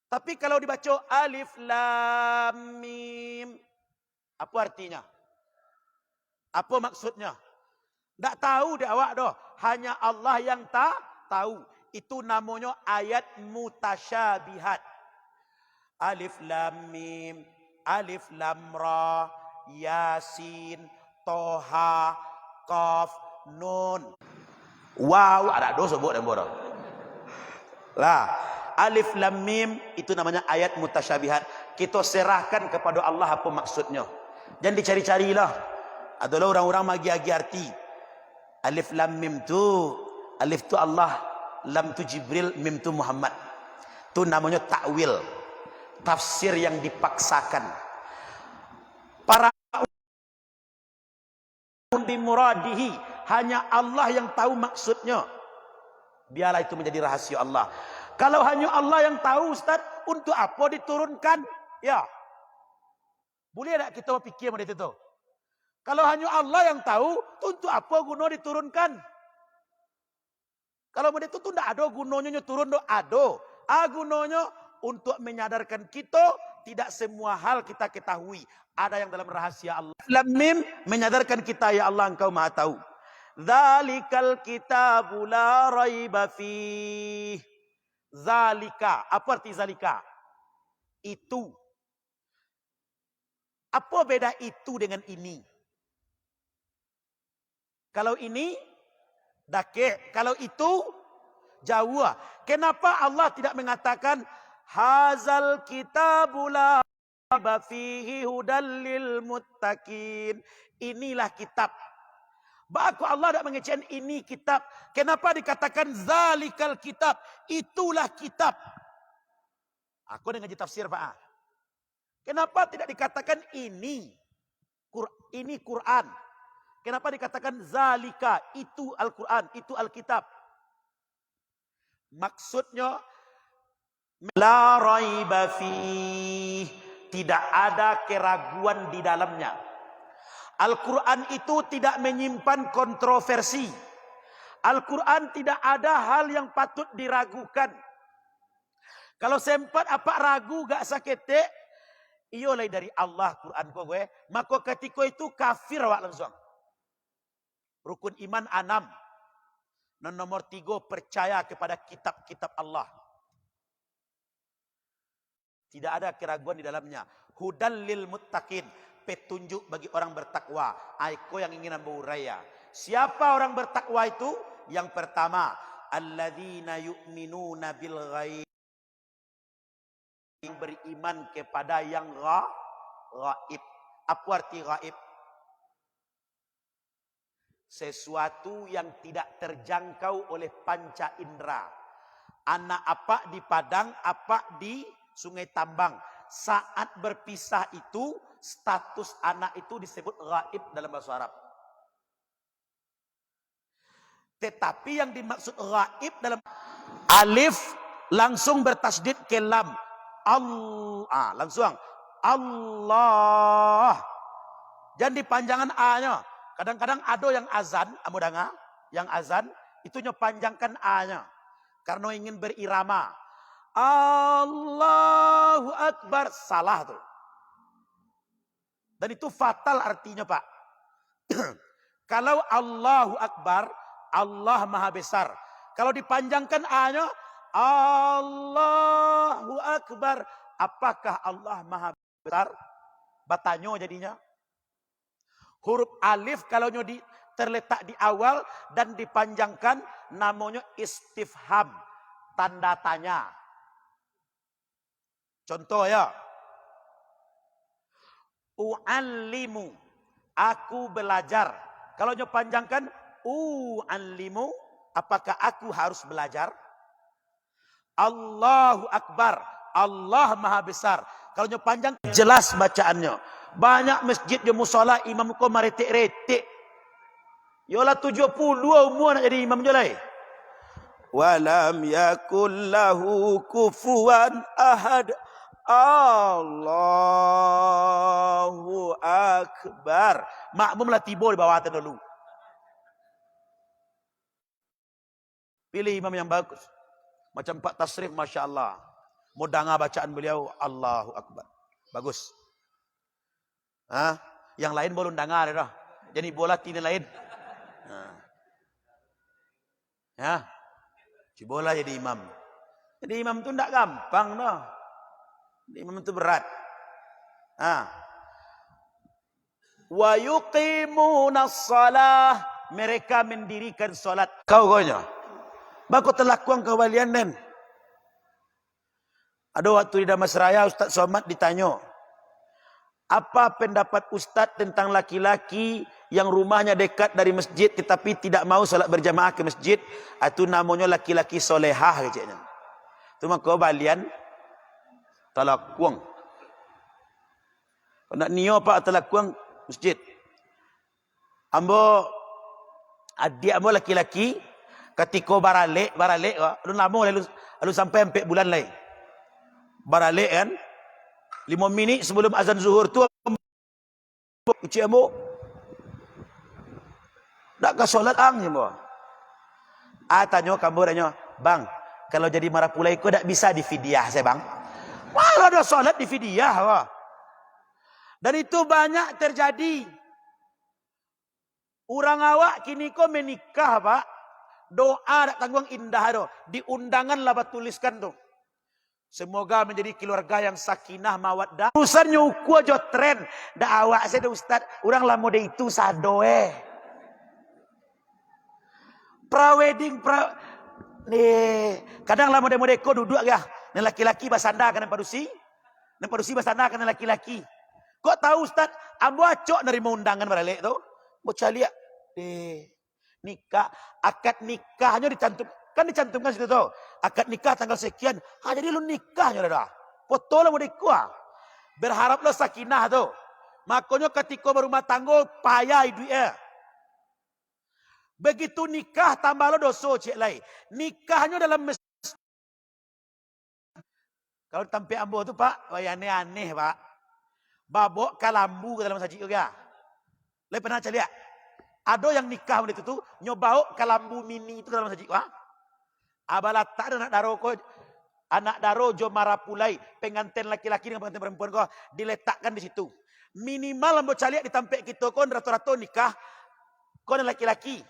Tapi kalau dibaca alif lam mim, apa artinya? Apa maksudnya? Tak tahu deh awak doh. Hanya Allah yang tahu. Itu namanya ayat mutasyabihat. Alif lam mim, alif lam ra, yasin, toha, qaf, nun. Wow, ada dosa sebut dan bodoh. Lah, alif lam mim itu namanya ayat mutasyabihat. Kita serahkan kepada Allah apa maksudnya. Jangan dicari-carilah. Adalah orang-orang magi-agi arti. Alif lam mim tu, alif tu Allah, lam tu Jibril, mim tu Muhammad. Tu namanya takwil. Tafsir yang dipaksakan. Para bimuradihi, hanya Allah yang tahu maksudnya. Biarlah itu menjadi rahasia Allah. Kalau hanya Allah yang tahu, Ustaz, untuk apa diturunkan? Ya. Boleh tak kita fikir macam itu? Kalau hanya Allah yang tahu, untuk apa guna diturunkan? Kalau macam itu tidak ada gunanya turun, ada. Gunanya untuk menyadarkan kita tidak semua hal kita ketahui. Ada yang dalam rahasia Allah. Lam mim menyadarkan kita, ya Allah engkau maha tahu. Zalikal kitabu la raiba fih. Zalika. Apa arti zalika? Itu. Apa beda itu dengan ini? Kalau ini dakik, kalau itu jauh. Kenapa Allah tidak mengatakan hazal kitabul la raiba fihi hudal lil muttaqin? Inilah kitab. Baku Allah tidak mengecen ini kitab. Kenapa dikatakan zalikal kitab? Itulah kitab. Aku dengan tafsir Pak. Kenapa tidak dikatakan ini Quran? Kenapa dikatakan zalika, itu Al-Quran, itu Alkitab? Maksudnya la raiba fih, tidak ada keraguan di dalamnya. Al-Quran itu tidak menyimpan kontroversi. Al-Quran tidak ada hal yang patut diragukan. Kalau sempat apa ragu gak sakete, iyo lay dari Allah Quran ko gue, maka ketika itu kafir awak langsung. Rukun iman 6. Dan nomor 3, percaya kepada kitab-kitab Allah. Tidak ada keraguan di dalamnya. Hudal lil muttaqin, petunjuk bagi orang bertakwa. Aiko yang ingin memuraya. Siapa orang bertakwa itu? Yang pertama, alladzina yu'minuna bil ghaib, yang beriman kepada yang gaib. Apa arti gaib? Sesuatu yang tidak terjangkau oleh panca indera. Anak apa di Padang, apa di Sungai Tambang. Saat berpisah itu, status anak itu disebut gaib dalam bahasa Arab. Tetapi yang dimaksud gaib dalam alif langsung bertasdid ke lam. Allah, langsung Allah. Jangan dipanjangan A-nya. Kadang-kadang ada yang azan, amudanga, yang azan itu panjangkan A-nya karena ingin berirama. Allahu Akbar, salah tuh. Dan itu fatal artinya, Pak. Kalau Allahu Akbar, Allah Maha Besar. Kalau dipanjangkan A-nya, Allahu Akbar, apakah Allah Maha Besar? Batanyo jadinya. Huruf alif kalau terletak di awal dan dipanjangkan namanya istifham, tanda tanya. Contoh ya. U'allimu, aku belajar. Kalau panjangkan u'allimu, apakah aku harus belajar? Allahu Akbar, Allah Maha Besar. Kalau panjang jelas bacaannya. Banyak masjid di musola imam ko maretik-retik. Yola 70 umur nak jadi imam jolai. Walam yakul lahu kufuwan ahad. Allahu Akbar. Makmumlah tiba di bawah atas dulu. Pilih imam yang bagus. Macam Pak Tasrif, Masya Allah. Mau dengar bacaan beliau, Allahu Akbar. Bagus. Yang lain belum dengar dah. Jadi bola tini lain. Ya. Cibola jadi imam. Jadi imam itu tidak gampang dah. Imam itu berat. Wa yuqimuna shalah, mereka mendirikan salat. Kau gonya. Bako telakuan kewalian den. Ada waktu di Damasraya Ustaz Somad ditanya, apa pendapat Ustaz tentang laki-laki yang rumahnya dekat dari masjid tetapi tidak mau salat berjamaah ke masjid? Itu namanya laki-laki solehah keciknya. Itu maka balian talakuang. Nak niyo pak talakuang masjid. Ambo adik ambo laki-laki ketika baralik lu lama lalu sampai 4 bulan lain. Baralik kan 5 minit sebelum azan zuhur tu kecik ambo tak ke solat je mo. Tanya kamu tanya, bang, kalau jadi marapulai ko tak bisa difidyah saya bang. Wah, ada solat difidyah wah. Dan itu banyak terjadi. Orang awak kini ko menikah pak, doa tak tanggung indah do, di undangan lah tuliskan tu. Semoga menjadi keluarga yang sakinah mawaddah. Urusan nyuku aja tren. Dah awak saya dah ustaz. Orang lah mode itu sadoe. Prawedding nih. Kadang lah mode-mode ko duduk ya. Nih laki-laki basanda kan padusi. Nih padusi basanda kan laki-laki. Kok tahu ustaz? Ambo acok nerima undangan baralik tu. Mau cari ya. Nikah. Akad nikahnya dicantum. Kan dicantumkan situ tuh. Akad nikah tanggal sekian. Jadi lu nikahnya dah. Foto lah mudik kuah. Berharaplah sakinah tu. Makanya ketika berumah tangga payah duitnya. Begitu nikah tambah lo dosa cik lain. Nikahnya dalam masjid. Kalau tampil ambo tu pak, aneh-aneh pak. Babok kalambu ke dalam masjid juga. Lain pernah cari lihat? Ada yang nikah itu tu nyobau kalambu mini itu dalam masjid pak. Abalat tak ada anak daro jo marapulai pengantin laki-laki dengan pengantin perempuan kau diletakkan di situ. Minimal ambo cari lihat ditampil kita kon rata-rata nikah kon laki-laki.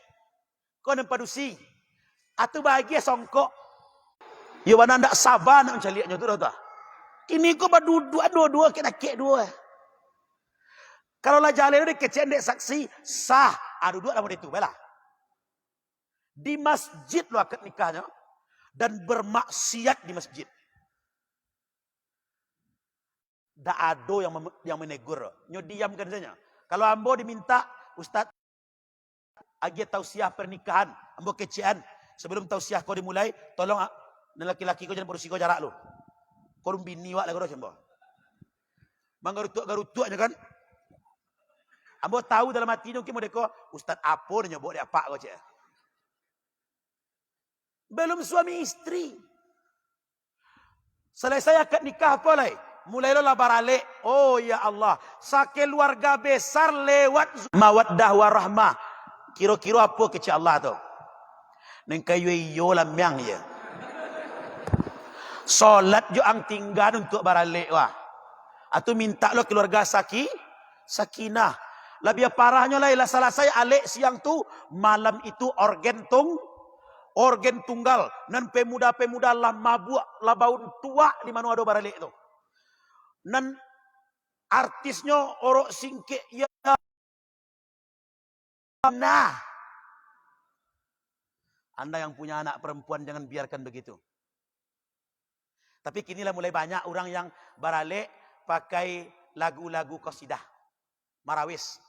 Kon padusi. Atau bahagia songkok. Ya mana ndak sabar nak mencari lihatnya tu dah. Kini kau berdua dua kita kek dua. Kalau lah jalan dia kecil dek saksi sah. Dua nama itu belah. Di masjid lo akad nikahnya dan bermaksiat di masjid. Tak ada yang menegur. Nyo diamkan saja. Kalau ambo diminta ustaz agi tausiah pernikahan, ambo kecian sebelum tausiah kau dimulai, tolong laki-laki kau jangan berusia kau jarak lo. Kau bini wak lah kau ambo. Bang garutuk aja kan. Ambo tahu dalam hati mungkin mau deko ustaz apa dia nyebut dia apa kau cek. Belum suami istri. Selesai akad nikah apa lagi? Mulailah barale. Oh ya Allah, sakeluarga besar lewat mawaddah warahmah. Kira-kira apa kecil Allah tu? Neng kayu yo lamyang ya. Solat jo ang tinggal untuk barale wah. Atau minta lo keluarga sakinah. Lebih parahnya lah salah saya alik siang tu malam itu organ tunggal nan pemuda-pemuda lah mabuk lah baun tua di mana ada barale itu. Nan artisnya orok singke ya. Nah, Anda yang punya anak perempuan jangan biarkan begitu. Tapi kinilah mulai banyak orang yang barale pakai lagu-lagu qasidah, marawis.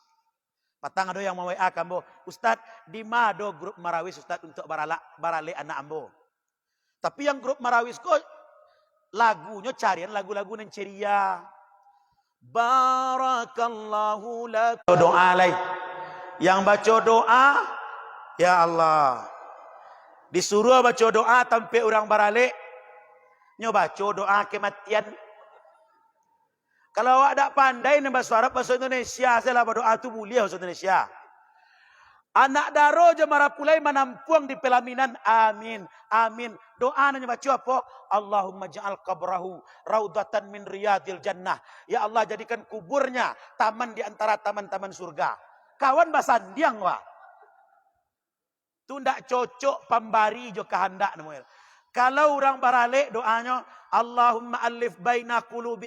Patang ada yang mau WA kambo, Ustaz, di mana ada grup marawis Ustaz untuk barale anak ambo. Tapi yang grup marawis kok lagunya carian lagu-lagu yang ceria. Barakallahu lak. Doa lain. Yang baca doa, ya Allah. Disuruh baca doa sampai orang barale. Nyo baca doa kematian. Kalau awak tak pandai nama bahasa Arab, bahasa Indonesia, saya lah berdoa tu boleh bahasa Indonesia. Anak daro je marapulai menampuang di pelaminan. Amin. Amin. Doa nanya baca apa? Allahumma ja'al qabrahu raudatan min riyadil jannah. Ya Allah jadikan kuburnya taman di antara taman-taman surga. Kawan basandiang wah. Tu ndak cocok pembari jo kehendak namanya. Kalau orang barale doanya Allahumma alif baina qulubi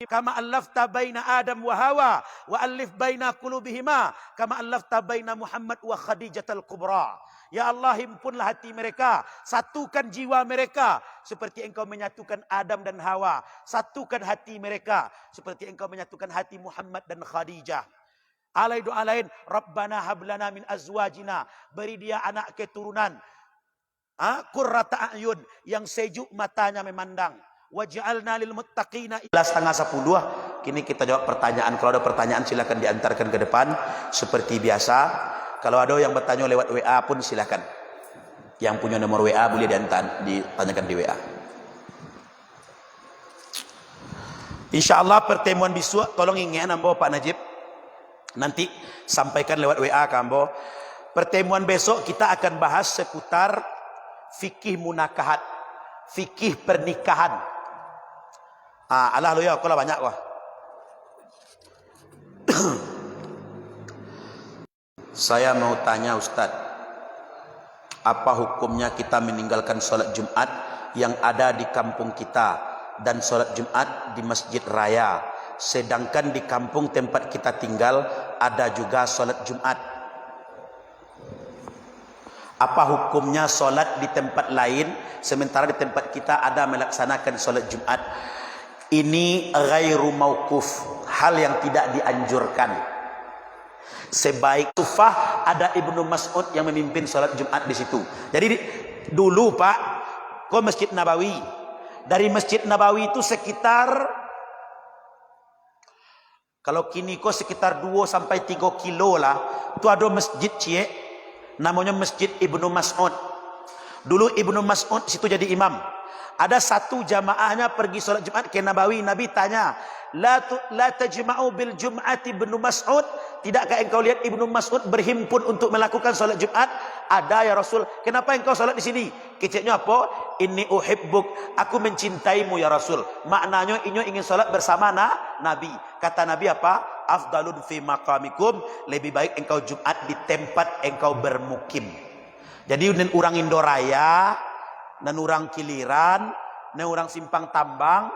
kama allafta baina Adam wa Hawa wa alif baina qulubihima kama allafta baina Muhammad wa Khadijatul Kubra. Ya Allah himpunlah hati mereka, satukan jiwa mereka seperti engkau menyatukan Adam dan Hawa, satukan hati mereka seperti engkau menyatukan hati Muhammad dan Khadijah. Alai doa lain, Rabbana hablana min azwajina, beri dia anak keturunan qurrata a'yun, yang sejuk matanya memandang. Waj'alna lil muttaqina 11:30. Kini kita jawab pertanyaan. Kalau ada pertanyaan silakan diantarkan ke depan seperti biasa. Kalau ada yang bertanya lewat WA pun silakan. Yang punya nomor WA boleh ditanyakan di WA. Insyaallah pertemuan besok tolong ingat ambo Pak Najib. Nanti sampaikan lewat WA ke ambo. Pertemuan besok kita akan bahas seputar fikih munakahat, fikih pernikahan. Alah lo ya, kalau banyak wah. Saya mau tanya Ustaz, apa hukumnya kita meninggalkan sholat Jumat yang ada di kampung kita dan sholat Jumat di masjid raya, sedangkan di kampung tempat kita tinggal ada juga sholat Jumat. Apa hukumnya sholat di tempat lain sementara di tempat kita ada melaksanakan sholat Jumat? Ini ghairu mauquf, hal yang tidak dianjurkan. Sebaik Tufah ada Ibnu Mas'ud yang memimpin sholat Jumat di situ. Jadi dulu Pak, ke Masjid Nabawi Dari Masjid Nabawi itu sekitar, kalau kini kok sekitar 2 sampai 3 kilo lah. Itu ada masjid cie, namanya Masjid Ibnu Mas'ud. Dulu Ibnu Mas'ud situ jadi imam. Ada satu jamaahnya pergi solat Jumat ke Nabawi. Nabi tanya, la tajma'u bil Jum'ati Ibnu Mas'ud? Tidakkah engkau lihat Ibnu Mas'ud berhimpun untuk melakukan solat Jumat? Ada ya Rasul. Kenapa engkau solat di sini? Keceknya apa? Inni uhibbuk, aku mencintaimu ya Rasul. Maknanya inyo ingin solat bersama Nabi. Kata Nabi apa? Afdalun fi maqamikum, lebih baik engkau Jumat di tempat engkau bermukim. Jadi orang Indoraya, dan orang Kiliran, dan orang Simpang Tambang,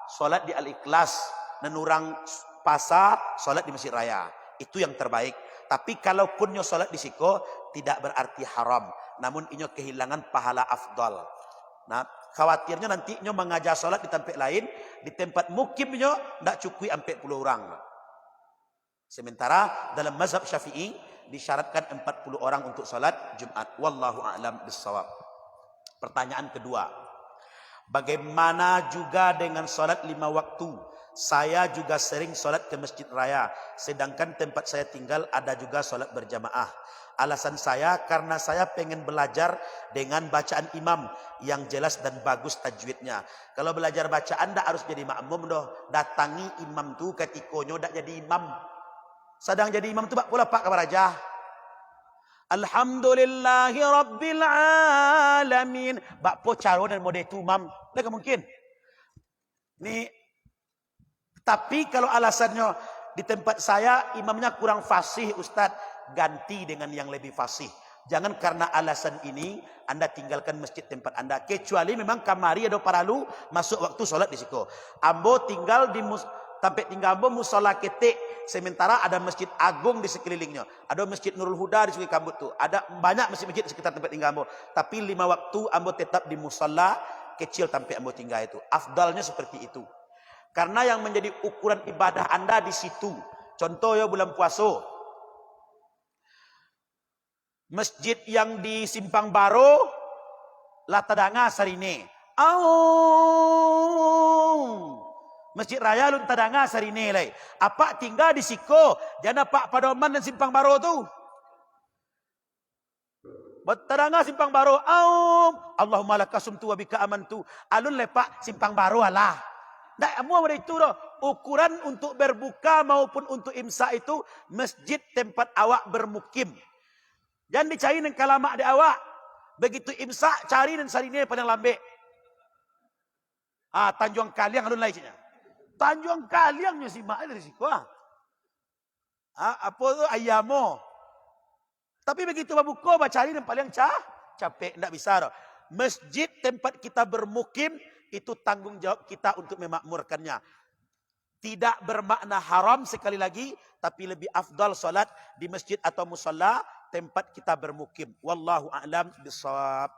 solat di Al-Ikhlas, dan orang Pasar, solat di Masjid Raya. Itu yang terbaik. Tapi kalaupun nyo solat di siko, tidak berarti haram. Namun inyo kehilangan pahala afdal. Nah, khawatirnya nanti nyo mengajar solat di tempat lain, di tempat mukim nyo, tidak cukup 40 orang. Sementara dalam mazhab Syafi'i, disyaratkan 40 orang untuk solat Jumat. Wallahu a'lam bissawab. Pertanyaan kedua, bagaimana juga dengan solat 5 waktu? Saya juga sering solat ke Masjid Raya, sedangkan tempat saya tinggal ada juga solat berjamaah. Alasan saya karena saya pengen belajar dengan bacaan imam yang jelas dan bagus tajwidnya. Kalau belajar bacaan tak harus jadi makmum doh. Datangi imam tu ketikonyo tak jadi imam. Sedang jadi imam tu bak pula pak kabar aja. Alhamdulillahi Rabbil Alamin. Bak po caro dan mode tu imam. Tak mungkin. Ni. Tapi kalau alasannya di tempat saya imamnya kurang fasih Ustaz, ganti dengan yang lebih fasih. Jangan karena alasan ini Anda tinggalkan masjid tempat Anda. Kecuali memang kamari ada paralu masuk waktu solat di situ. Ambo tinggal di sampai tinggal ambo musola ketek. Sementara ada masjid agung di sekelilingnya. Ada masjid Nurul Huda di Sungai Kambut tu. Ada banyak masjid-masjid di sekitar tempat tinggal ambo. Tapi 5 waktu ambo tetap di musola kecil tempat ambo tinggal itu. Afdalnya seperti itu. Karena yang menjadi ukuran ibadah Anda di situ. Contoh ya bulan puasa. Masjid yang di Simpang Baro, latadanga sarine. Masjid Raya lun tadanga sarine lai. Apa tinggal di siko, jana Pak Padoman dan Simpang Baro tu. Tadanga Simpang Baro. Allahumma lakasumtu wa bika amantu. Alun lepak Simpang Baro alah. Tak semua ada itu dah. Ukuran untuk berbuka maupun untuk imsak itu masjid tempat awak bermukim. Jangan dicari dengan kalamak di awak. Begitu imsak cari dan sarine padang lambek. Tanjung Kaliang alun lainnya. Tanjung Kaliangnya si mak dari situ. Apa tu ayamo. Tapi begitu berbuka cari dan paling capek ndak bisa dah. Masjid tempat kita bermukim itu tanggung jawab kita untuk memakmurkannya. Tidak bermakna haram sekali lagi, tapi lebih afdal solat di masjid atau musalla tempat kita bermukim. Wallahu a'lam bishawab.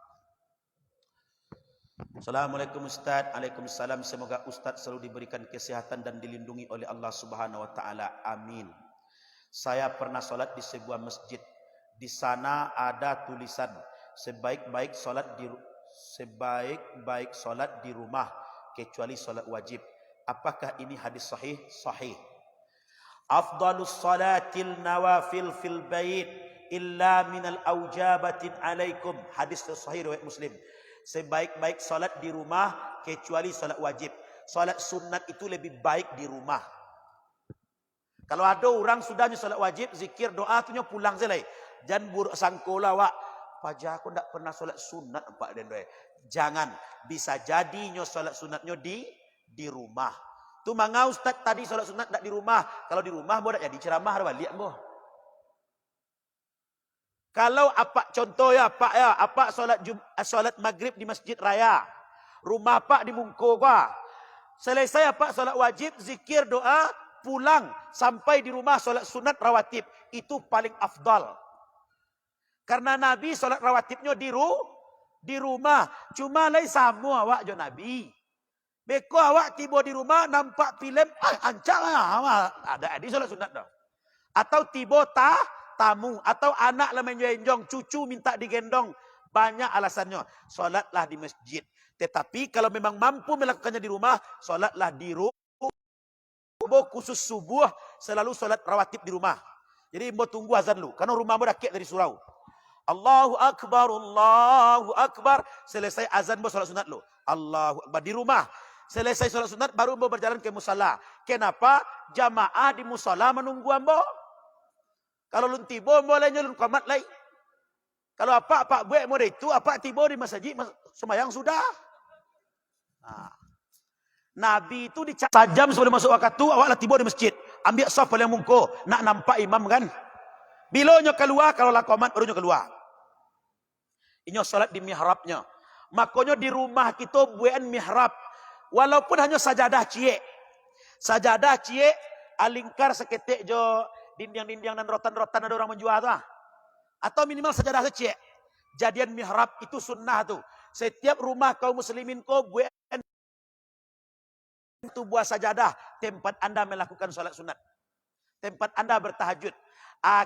Assalamualaikum Ustaz. Waalaikumsalam. Semoga Ustaz selalu diberikan kesehatan dan dilindungi oleh Allah Subhanahu wa taala. Amin. Saya pernah solat di sebuah masjid. Di sana ada tulisan sebaik-baik solat di rumah kecuali solat wajib. Apakah ini hadis sahih? Sahih. Afdalus salatil nawafil fil bait illa minal aujabatin alaikum. Hadis sahih riwayat Muslim. Sebaik-baik solat di rumah kecuali solat wajib. Solat sunat itu lebih baik di rumah. Kalau ada orang sudahnya solat wajib, zikir doa tunya pulang selai. Jangan buruk sangkola wak. Pajak aku tak pernah solat sunat Pak Dendoy. Jangan. Bisa jadi nyo solat sunatnya di rumah. Tu mangau Ustaz tadi solat sunat tak di rumah. Kalau di rumah boleh jadi ceramah ada balik boh. Kalau apa contoh ya Pak ya, apa solat maghrib di Masjid Raya. Rumah Pak di Mungko gua. Selesai apa solat wajib, zikir, doa, pulang sampai di rumah solat sunat rawatib. Itu paling afdal. Karena Nabi solat rawatibnya di rumah. Cuma lain sama awak jo Nabi. Beko awak tiba di rumah nampak filem, ancang ada di solat sunat dah. Atau tiba tamu atau anak lah menjong, cucu minta digendong. Banyak alasannya. Solatlah di masjid. Tetapi kalau memang mampu melakukannya di rumah, solatlah di rumah. Khusus subuh selalu solat rawatib di rumah. Jadi mau tunggu azan lu. Karena rumahmu rakyat dari surau. Allahu Akbar, Allahu Akbar. Selesai azan mau solat sunat lu. Allahu Akbar di rumah. Selesai solat sunat baru mau berjalan ke musala. Kenapa? Jamaah di musala menunggu ambo. Kalau lun tibo bolehnya lun qamat lai. Kalau apa buat mau itu apa tibo di masjid semayang sudah. Nah. Nabi itu sajam sebelum masuk waktu tu awaklah tiba di masjid. Ambil saf paling mungko, nak nampak imam kan. Bilonyo keluar kalau la qomat barunya keluar. Inyo salat di mihrabnya. Makanya di rumah kita buat mihrab. Walaupun hanya sajadah cie. Sajadah cie alingkar seketik jo dinding-dinding dan rotan-rotan ada orang menjual tu. Atau minimal sajadah cie. Jadian mihrab itu sunnah tu. Setiap rumah kaum muslimin ko buat itu buah sajadah tempat anda melakukan solat sunat, tempat anda bertahajud.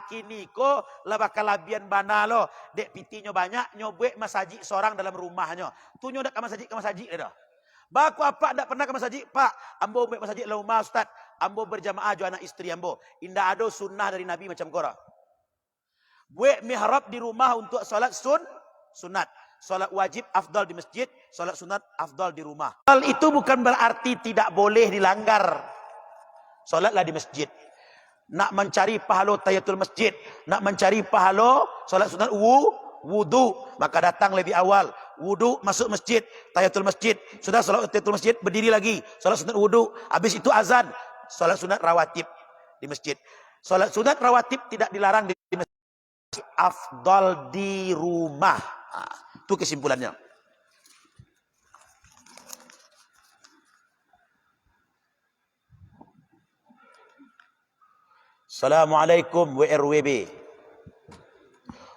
Kini ko labak kalabian bana lo dek pitinya banyak nyobek masajid seorang dalam rumahnya. Tu nyodak ke masajid dah. Baku apa ndak pernah ke masajid pak? Ambo buat masajid la rumah ustaz. Ambo berjamaah jo anak istri ambo. Indah ada sunnah dari Nabi macam kora. Buat mihrab di rumah untuk solat sunat. Solat wajib afdal di masjid, solat sunat afdal di rumah. Hal itu bukan berarti tidak boleh dilanggar. Solatlah di masjid. Nak mencari pahala tahiyatul masjid, nak mencari pahala solat sunat wudu, maka datang lebih awal. Wudu masuk masjid, tahiyatul masjid. Sudah solat tahiyatul masjid, berdiri lagi, solat sunat wudu. Habis itu azan, solat sunat rawatib di masjid. Solat sunat rawatib tidak dilarang di masjid, afdal di rumah. Itu kesimpulannya. Assalamualaikum WRWB.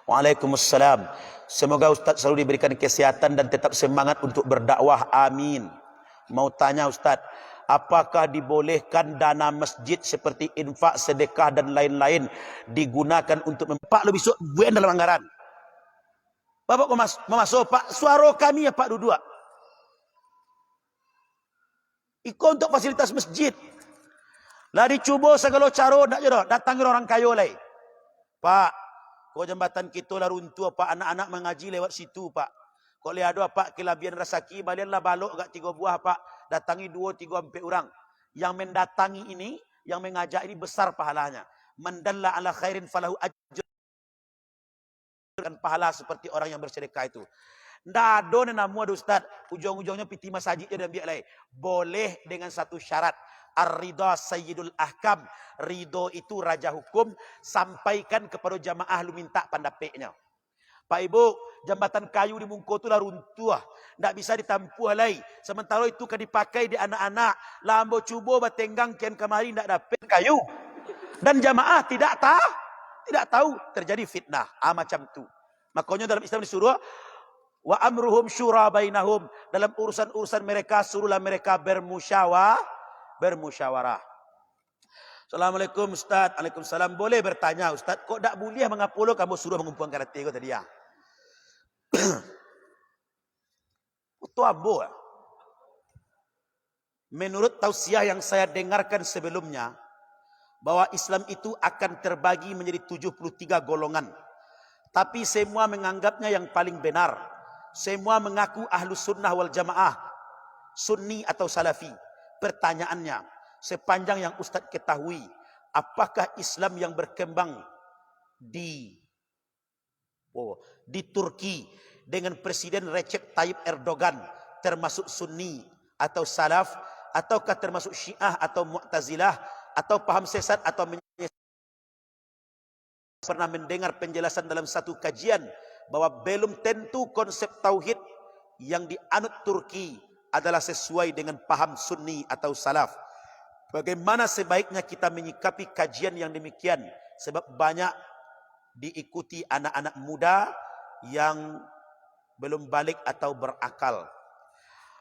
Waalaikumsalam. Semoga Ustaz selalu diberikan kesehatan dan tetap semangat untuk berdakwah. Amin. Mau tanya Ustaz, apakah dibolehkan dana masjid seperti infak, sedekah dan lain-lain digunakan untuk Pak lebih buat dalam anggaran? Bapak mau masuk Pak, suara kami ya Pak dua-dua. Ikut untuk fasilitas masjid. Lah dicuba segala cara nak je dah, datangi orang kaya lai. Pak, kau jambatan kita lah runtuh Pak, anak-anak mengaji lewat situ Pak. Kau lihat ada Pak kelabian rasaki, balianlah balok kat 3 buah Pak. Datangi 2, 3, 4 orang. Yang mendatangi ini, yang mengajak ini besar pahalanya. Mandalla ala khairin falahu ajr. Pahala seperti orang yang bersedekah itu. Ndak ada namu ada Ustaz, ujung-ujungnya piti masjid dan biak lain. Boleh dengan satu syarat. Ar-ridha sayyidul ahkam. Ridho itu raja hukum. Sampaikan kepada jamaah lu minta pandapeknya. Pak Ibu, jambatan kayu di Mungko itu lah runtuh. Ndak bisa ditampuh lagi. Sementara itu kan dipakai di anak-anak. Lambo cubo batenggang kian kemari ndak dapat kayu. Dan jamaah tidak tahu terjadi fitnah. Macam tu. Makanya dalam Islam disuruh wa amruhum syura bainahum. Dalam urusan-urusan mereka suruhlah mereka bermusyawarah. Assalamualaikum Ustaz. Waalaikumsalam. Boleh bertanya Ustaz, kok tak boleh mengapa kamu suruh mengumpulkan karate kau tadi ya? Itu ambo. Menurut tausiah yang saya dengarkan sebelumnya, bahwa Islam itu akan terbagi menjadi 73 golongan. Tapi semua menganggapnya yang paling benar. Semua mengaku ahlu sunnah wal jamaah. Sunni atau salafi. Pertanyaannya, sepanjang yang Ustaz ketahui, apakah Islam yang berkembang di Turki dengan Presiden Recep Tayyip Erdogan termasuk Sunni atau Salaf, ataukah termasuk Syiah atau Mu'tazilah, atau paham sesat atau pernah mendengar penjelasan dalam satu kajian bahwa belum tentu konsep tauhid yang dianut Turki adalah sesuai dengan paham Sunni atau Salaf. Bagaimana sebaiknya kita menyikapi kajian yang demikian? Sebab banyak diikuti anak-anak muda yang belum balik atau berakal.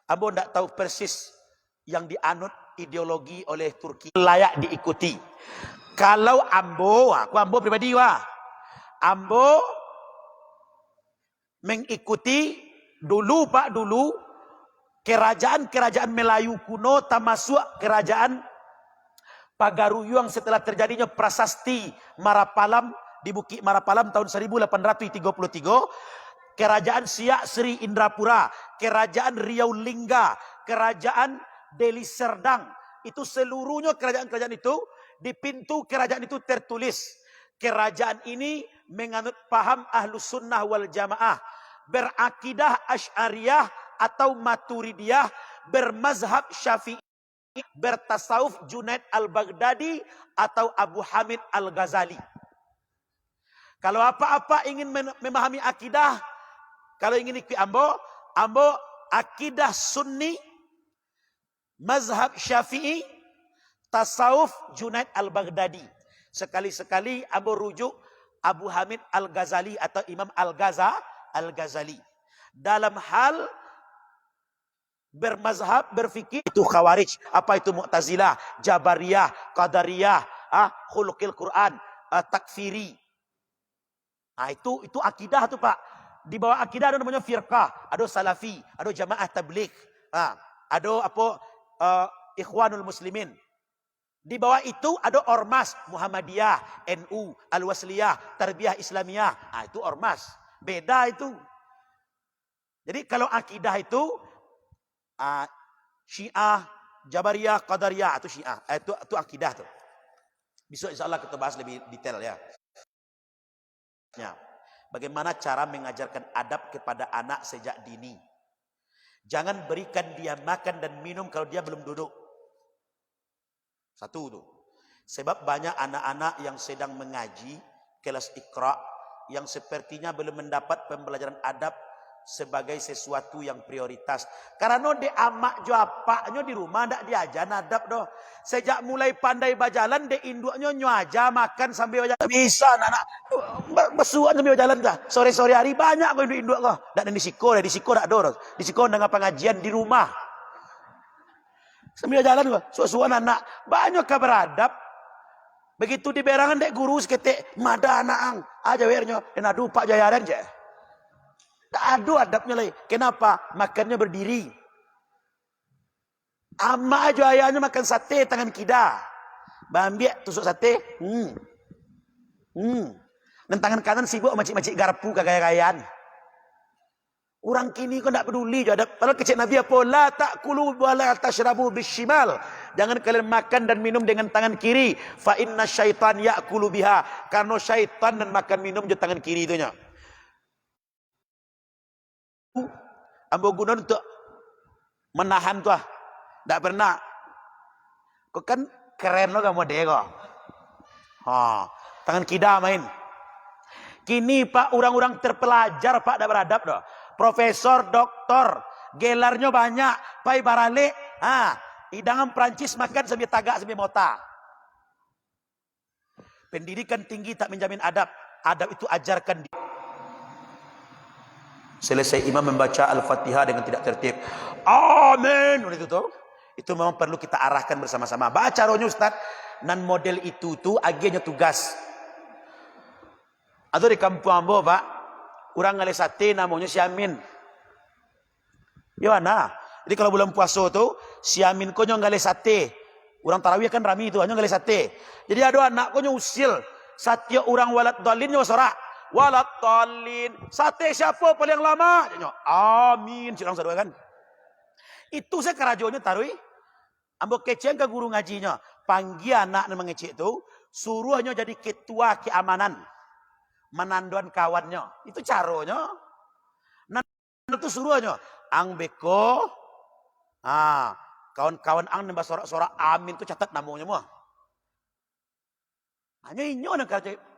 Ambo tidak tahu persis yang dianut ideologi oleh Turki layak diikuti. Kalau ambo pribadi ambo mengikuti dulu Pak, dulu kerajaan-kerajaan Melayu kuno termasuk kerajaan Pagaruyung setelah terjadinya prasasti Marapalam di Bukit Marapalam tahun 1833, kerajaan Siak Sri Indrapura, kerajaan Riau Lingga, kerajaan Deli Serdang, itu seluruhnya kerajaan-kerajaan itu di pintu kerajaan itu tertulis kerajaan ini menganut paham Ahlus Sunnah wal Jamaah, berakidah Asy'ariyah atau Maturidiyah, bermazhab Syafi'i, bertasawuf Junaid al-Baghdadi atau Abu Hamid al-Ghazali. Kalau apa-apa ingin memahami akidah, kalau ingin ikut ambo akidah Sunni, mazhab Syafi'i, tasawuf Junaid al-Baghdadi. Sekali-sekali ambo rujuk Abu Hamid al-Ghazali atau Imam al-Ghazali. Dalam hal bermazhab, berfikir, itu Khawarij, apa itu Mu'tazilah, Jabariyah, Qadariyah, khuluqil Quran, takfiri. Nah, itu akidah tuh Pak. Di bawah akidah ada namanya firqah, ada salafi, ada jamaah tabligh, ada ikhwanul muslimin. Di bawah itu ada ormas, Muhammadiyah, NU, Al-Wasliyah, Tarbiyah Islamiyah. Nah, itu ormas. Beda itu. Jadi kalau akidah itu Syiah, Jabariyah, Qadariyah, itu Syiah. Itu akidah tuh. Besok insyaallah kita bahas lebih detail ya. Bagaimana cara mengajarkan adab kepada anak sejak dini. Jangan berikan dia makan dan minum kalau dia belum duduk. Satu tuh. Sebab banyak anak-anak yang sedang mengaji kelas Iqra yang sepertinya belum mendapat pembelajaran adab sebagai sesuatu yang prioritas. Karena de amak jo apaknya di rumah ndak diajar adab doh. Sejak mulai pandai berjalan de induknya nyo aja makan sambil berjalan. Bisa anak-anak besuan sambil berjalan dah. Sore-sore hari banyak kau induk kau. Ndak di siko dak do. Di siko dengan pengajian di rumah. Sambil jalan kau, suasuan anak banyak kabar adab. Begitu di berangan dek guru seketik mada anak ang aja wernya adu Pak Jayaran je. Tak ada adabnya lagi. Kenapa? Makannya berdiri. Ama aja ayahnya makan sate tangan kida. Bambiak tusuk sate. Dan tangan kanan sibuk macik-macik garpu kagaya-gayaan. Orang kini kau tak peduli je adab. Padahal kecil Nabi apa? La ta'kulu wa la tashrabu bishimal. Jangan kalian makan dan minum dengan tangan kiri. Fa inna syaitan ya'kulu biha. Karena syaitan dan makan minum je tangan kiri itunya. Ambo guna untuk menahan tuh. Tak pernah. Kau kan keren lo kamu deh kok. Tangan kida main. Kini Pak orang-orang terpelajar Pak tak beradab doh. Profesor, doktor, gelarnya banyak. Pai barale, hidangan Prancis makan sambil tagak sambil mota. Pendidikan tinggi tak menjamin adab. Adab itu ajarkan. Selesai imam membaca Al-Fatihah dengan tidak tertib. Amin. Itu memang perlu kita arahkan bersama-sama. Baca rohnya Ustaz. Dan model itu tuh agennya tugas. Atau di kampung ambo Pak. Orang ngalih sate namanya si Amin. Gimana? Jadi kalau bulan puasa tuh si Amin kau ngalih sate. Orang tarawih kan rami itu hanya ngalih sate. Jadi ada anak kau usil. Satya orang walat dalinnya sorak. Walat dalin. Sate siapa paling lama? Amin. Cirang sadua kan. Itu saya kerajonya taruh. Ambo keceng ke guru ngajinya. Panggil anak yang mengecek itu. Suruhnya jadi ketua keamanan. Menanduan kawannya. Itu caranya. Nandu itu suruhnya. Ang beko. Kawan-kawan ang nembak sorak-sorak amin itu catat namanya semua. Hanya inyo yang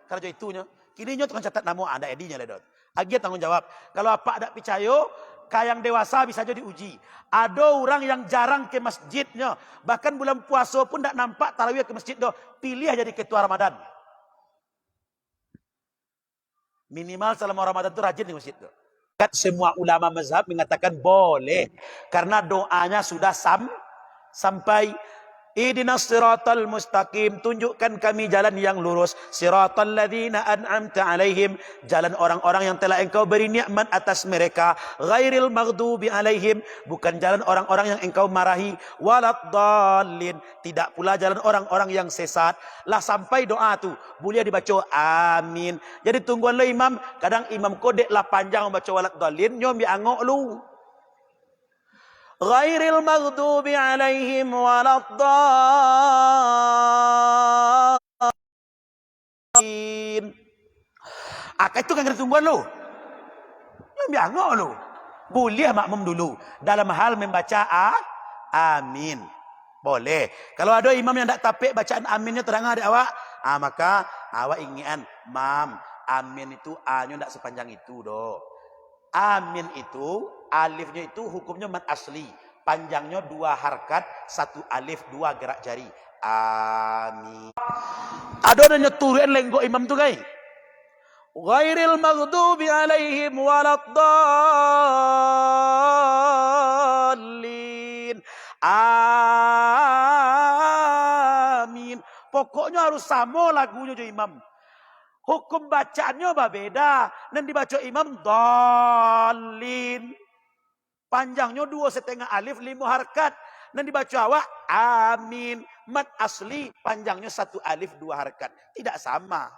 kerja itunya. Kini inyo tukang catat nama ada edinya ledot. Agia tanggung jawab. Kalau apa ada picayo, kayang dewasa bisa jadi uji. Ada orang yang jarang ke masjidnya. Bahkan bulan puasa pun tak nampak tarawih ke masjid doh. Pilih jadi ketua Ramadan. Minimal selama Ramadan itu rajin di masjid tuh. Semua ulama mazhab mengatakan boleh. Karena doanya sudah sampai Ihdinas siratal mustaqim, tunjukkan kami jalan yang lurus. Siratal ladzina an'amta alaihim, jalan orang-orang yang telah engkau beri nikmat atas mereka. Ghairil maghdubi alaihim, bukan jalan orang-orang yang engkau marahi. Waladdallin, tidak pula jalan orang-orang yang sesat. Lah sampai doa tu boleh dibaca amin. Jadi tungguan lo imam, kadang imam kodek lah panjang membaca waladdallin, nyom biangok lu. Ghairil maghdubi alaihim waladdallin. Akak itu kan kena tungguan lu. Yang biangok lu. Boleh makmum dulu dalam hal membaca amin. Boleh. Kalau ada imam yang tak tapik bacaan aminnya terang ada awak, maka awak ingat, mam, amin itu a-nya tak sepanjang itu doh. Amin itu alifnya itu hukumnya mad asli, panjangnya 2 harkat, 1 alif 2 gerak jari. Amin. Ada nyeturin lenggok imam tu guys. Ghairil maghdubi alaihim waladdallin. Amin. Pokoknya harus sama lagunya jo imam. Hukum bacaannya beda. Dan dibaca imam dallin. Panjangnya 2,5 alif 5 harkat. Dan dibaca awak amin. Mad asli panjangnya 1 alif 2 harkat. Tidak sama.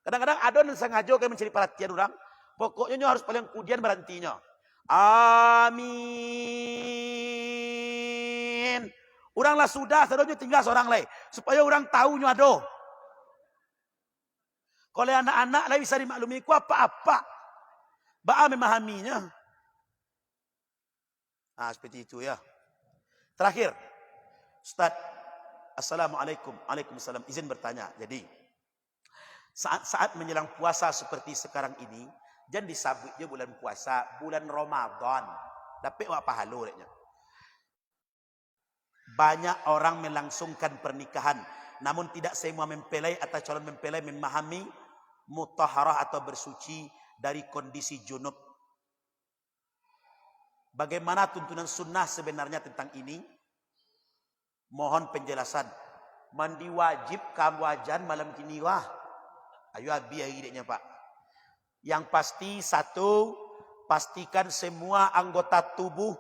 Kadang-kadang ada yang sengaja kayak mencari perhatian orang. Pokoknya harus paling kemudian berhentinya. Amin. Oranglah sudah, seharusnya tinggal seorang lain. Supaya orang tahunya ada. Kalau anak-anak lah bisa dimaklumi ku apa-apa. Ba'a memahaminya. Seperti itu ya. Terakhir. Ustaz. Assalamualaikum. Waalaikumsalam. Izin bertanya. Jadi. Saat-saat menjelang puasa seperti sekarang ini. Jangan disabutnya bulan puasa. Bulan Ramadan. Dapat wak pahala. Banyak orang melangsungkan pernikahan. Namun tidak semua mempelai atau calon mempelai memahami mutaharah atau bersuci dari kondisi junub. Bagaimana tuntunan sunnah sebenarnya tentang ini? Mohon penjelasan. Mandi wajib kamwajan malam kini wah. Ayo abi idenya Pak. Yang pasti satu, pastikan semua anggota tubuh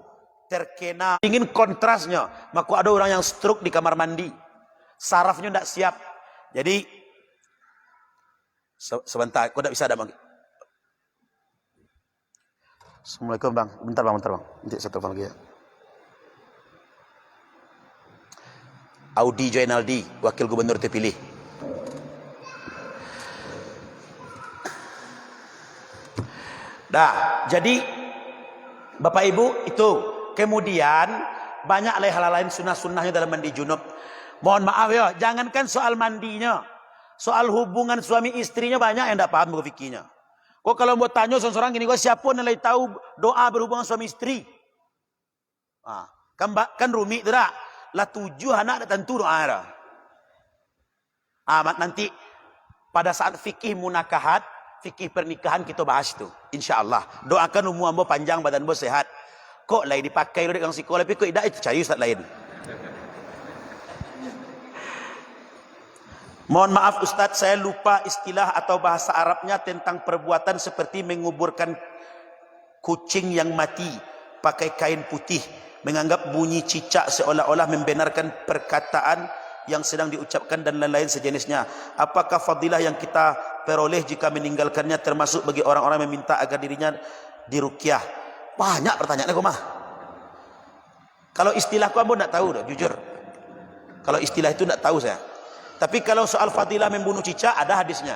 terkena ingin kontrasnya. Maka ada orang yang stroke di kamar mandi. Sarafnya tidak siap. Jadi sebentar, kau tak bisa ada bang. Assalamualaikum bang. Bentar bang. Nanti saya telepon lagi ya. Audi Joinaldi, wakil gubernur terpilih. Dah, jadi Bapak Ibu itu kemudian banyak hal lain sunnah-sunnahnya dalam mandi junub. Mohon maaf ya, jangankan soal mandinya. Soal hubungan suami istrinya banyak yang tidak paham berfikirnya. Kok kalau mau tanya seorang gini, kok siapa yang tahu doa berhubungan suami istri? Kan rumit tidak? Lah 7 anak tentu doa dah. Nanti pada saat fikih munakahat, fikih pernikahan kita bahas itu. InsyaAllah. Doakan umur ambo panjang, badan ambo sehat. Kok lain dipakai oleh orang sekolah, tapi kok tidak itu cari ustaz lain. Mohon maaf Ustadz, saya lupa istilah atau bahasa Arabnya tentang perbuatan seperti menguburkan kucing yang mati pakai kain putih, menganggap bunyi cicak seolah-olah membenarkan perkataan yang sedang diucapkan dan lain-lain sejenisnya. Apakah fadilah yang kita peroleh jika meninggalkannya termasuk bagi orang-orang yang meminta agar dirinya diruqyah? Banyak pertanyaannya kok mah. Kalau istilah aku ambo tidak tahu dah, jujur. Kalau istilah itu tidak tahu saya. Tapi kalau soal fadilah membunuh cicak ada hadisnya.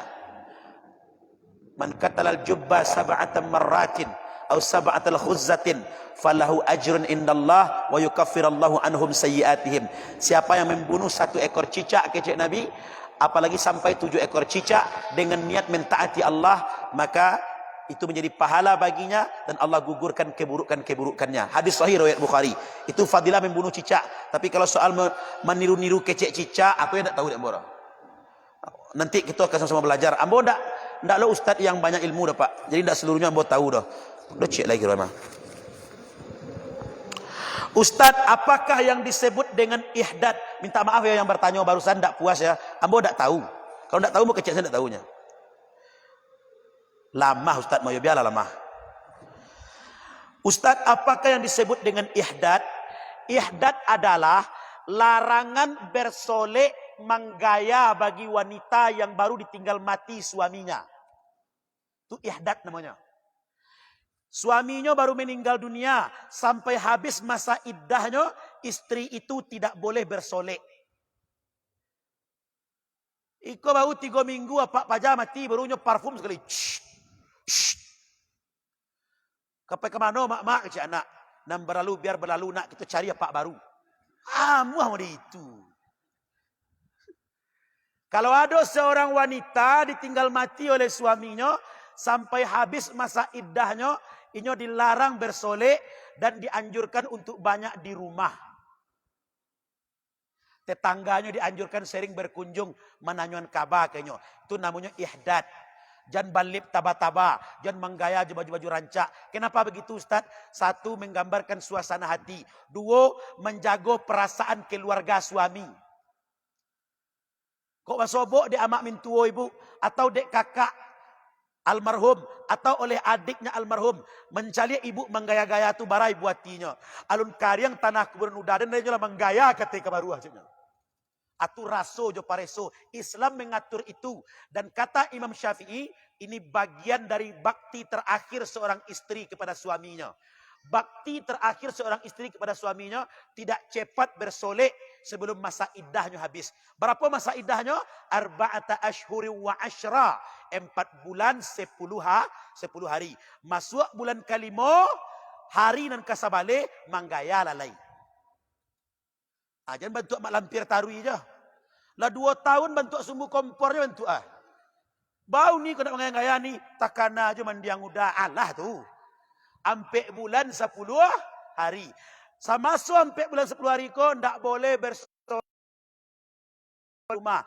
Man qatalal jubba sab'atan marratin atau sab'atal khuzzatin falahu ajrun indallah wa yukaffirallahu anhum sayyiatihim. Siapa yang membunuh 1 ekor cicak kecek Nabi, apalagi sampai 7 ekor cicak dengan niat mentaati Allah, maka itu menjadi pahala baginya dan Allah gugurkan keburukan-keburukannya. Hadis sahih riwayat Bukhari. Itu fadilah membunuh cicak. Tapi kalau soal meniru-niru kecek cicak, aku yang tak tahu dak mbora. Nanti kita akan sama-sama belajar. Ambo ndak lo ustaz yang banyak ilmu dah Pak. Jadi ndak seluruhnya ambo tahu dah. Udah cek lagi Rama. Ustadz, apakah yang disebut dengan ihdad? Minta maaf ya yang bertanya barusan, tidak puas ya. Ambo tidak tahu. Kalau tidak tahu, mau kecil saya tidak tahunya. Lama Ustadz, mau ya biarlah lama. Ustadz, apakah yang disebut dengan ihdad? Ihdad adalah larangan bersolek menggaya bagi wanita yang baru ditinggal mati suaminya. Itu ihdad namanya. Suaminya baru meninggal dunia, sampai habis masa iddahnya, istri itu tidak boleh bersolek. Iko baru 3 minggu apa paja mati, barunya parfum sekali. Kapai kemana mak-mak kecik anak. Nam berlalu biar berlalu nak kita cari apa baru. Muah mau itu. Kalau ada seorang wanita ditinggal mati oleh suaminya, sampai habis masa iddahnya, ini dilarang bersolek dan dianjurkan untuk banyak di rumah. Tetangganya dianjurkan sering berkunjung menanyakan kabar kayaknya. Itu namanya ihdad. Jangan balik taba-taba, jangan menggaya baju-baju rancak. Kenapa begitu Ustaz? 1, menggambarkan suasana hati. 2, menjaga perasaan keluarga suami. Kok masobok dek amak mintuo ibu, atau dek kakak almarhum, atau oleh adiknya almarhum, mencari ibu menggaya-gaya tu barai buatinya. Alun karyang tanah kuburan udadan dia lah menggaya ketika baru aja. Atur raso jo pareso. Islam mengatur itu. Dan kata Imam Syafi'i, ini bagian dari bakti terakhir seorang istri kepada suaminya. Bakti terakhir seorang istri kepada suaminya tidak cepat bersolek sebelum masa iddahnya habis. Berapa masa iddahnya? 4 ashhuri wa ashra. 4 bulan 10 hari. Masuk bulan kelima, hari nan kasabale manggaya lalai. Jangan bantu mak lampir tarui je. Lah 2 tahun bantu sumbu kompornya bantu Bau ni kena mengaya-gaya ni, takana aja mandiang udah Allah tu. Ampe bulan 10 hari. Sama sampai bulan 10 hari ko ndak boleh bersolek rumah.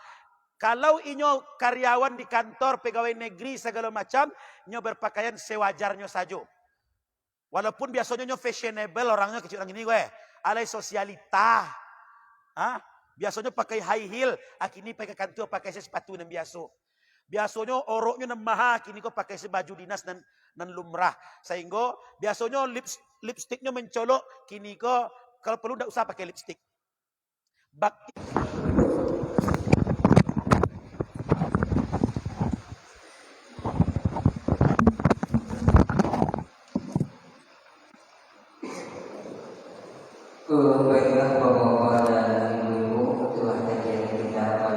Kalau inyo karyawan di kantor, pegawai negeri segala macam, inyo berpakaian sewajarnya saja. Walaupun biasanya inyo fashionable orangnya kecil orang ini gue. Alai sosialita. Biasanya pakai high heel, kini pakai kantor pakai sepatu yang biasa. Biasanya oroknya nan maha, kini kok pakai baju dinas nan lumrah. Sehingga biasanya lipstiknya mencolok, kini kok kalau perlu tidak usah pakai lipstik. Bakti. Baiklah bapak-bapak dan ibu-ibu, itulah kajian kita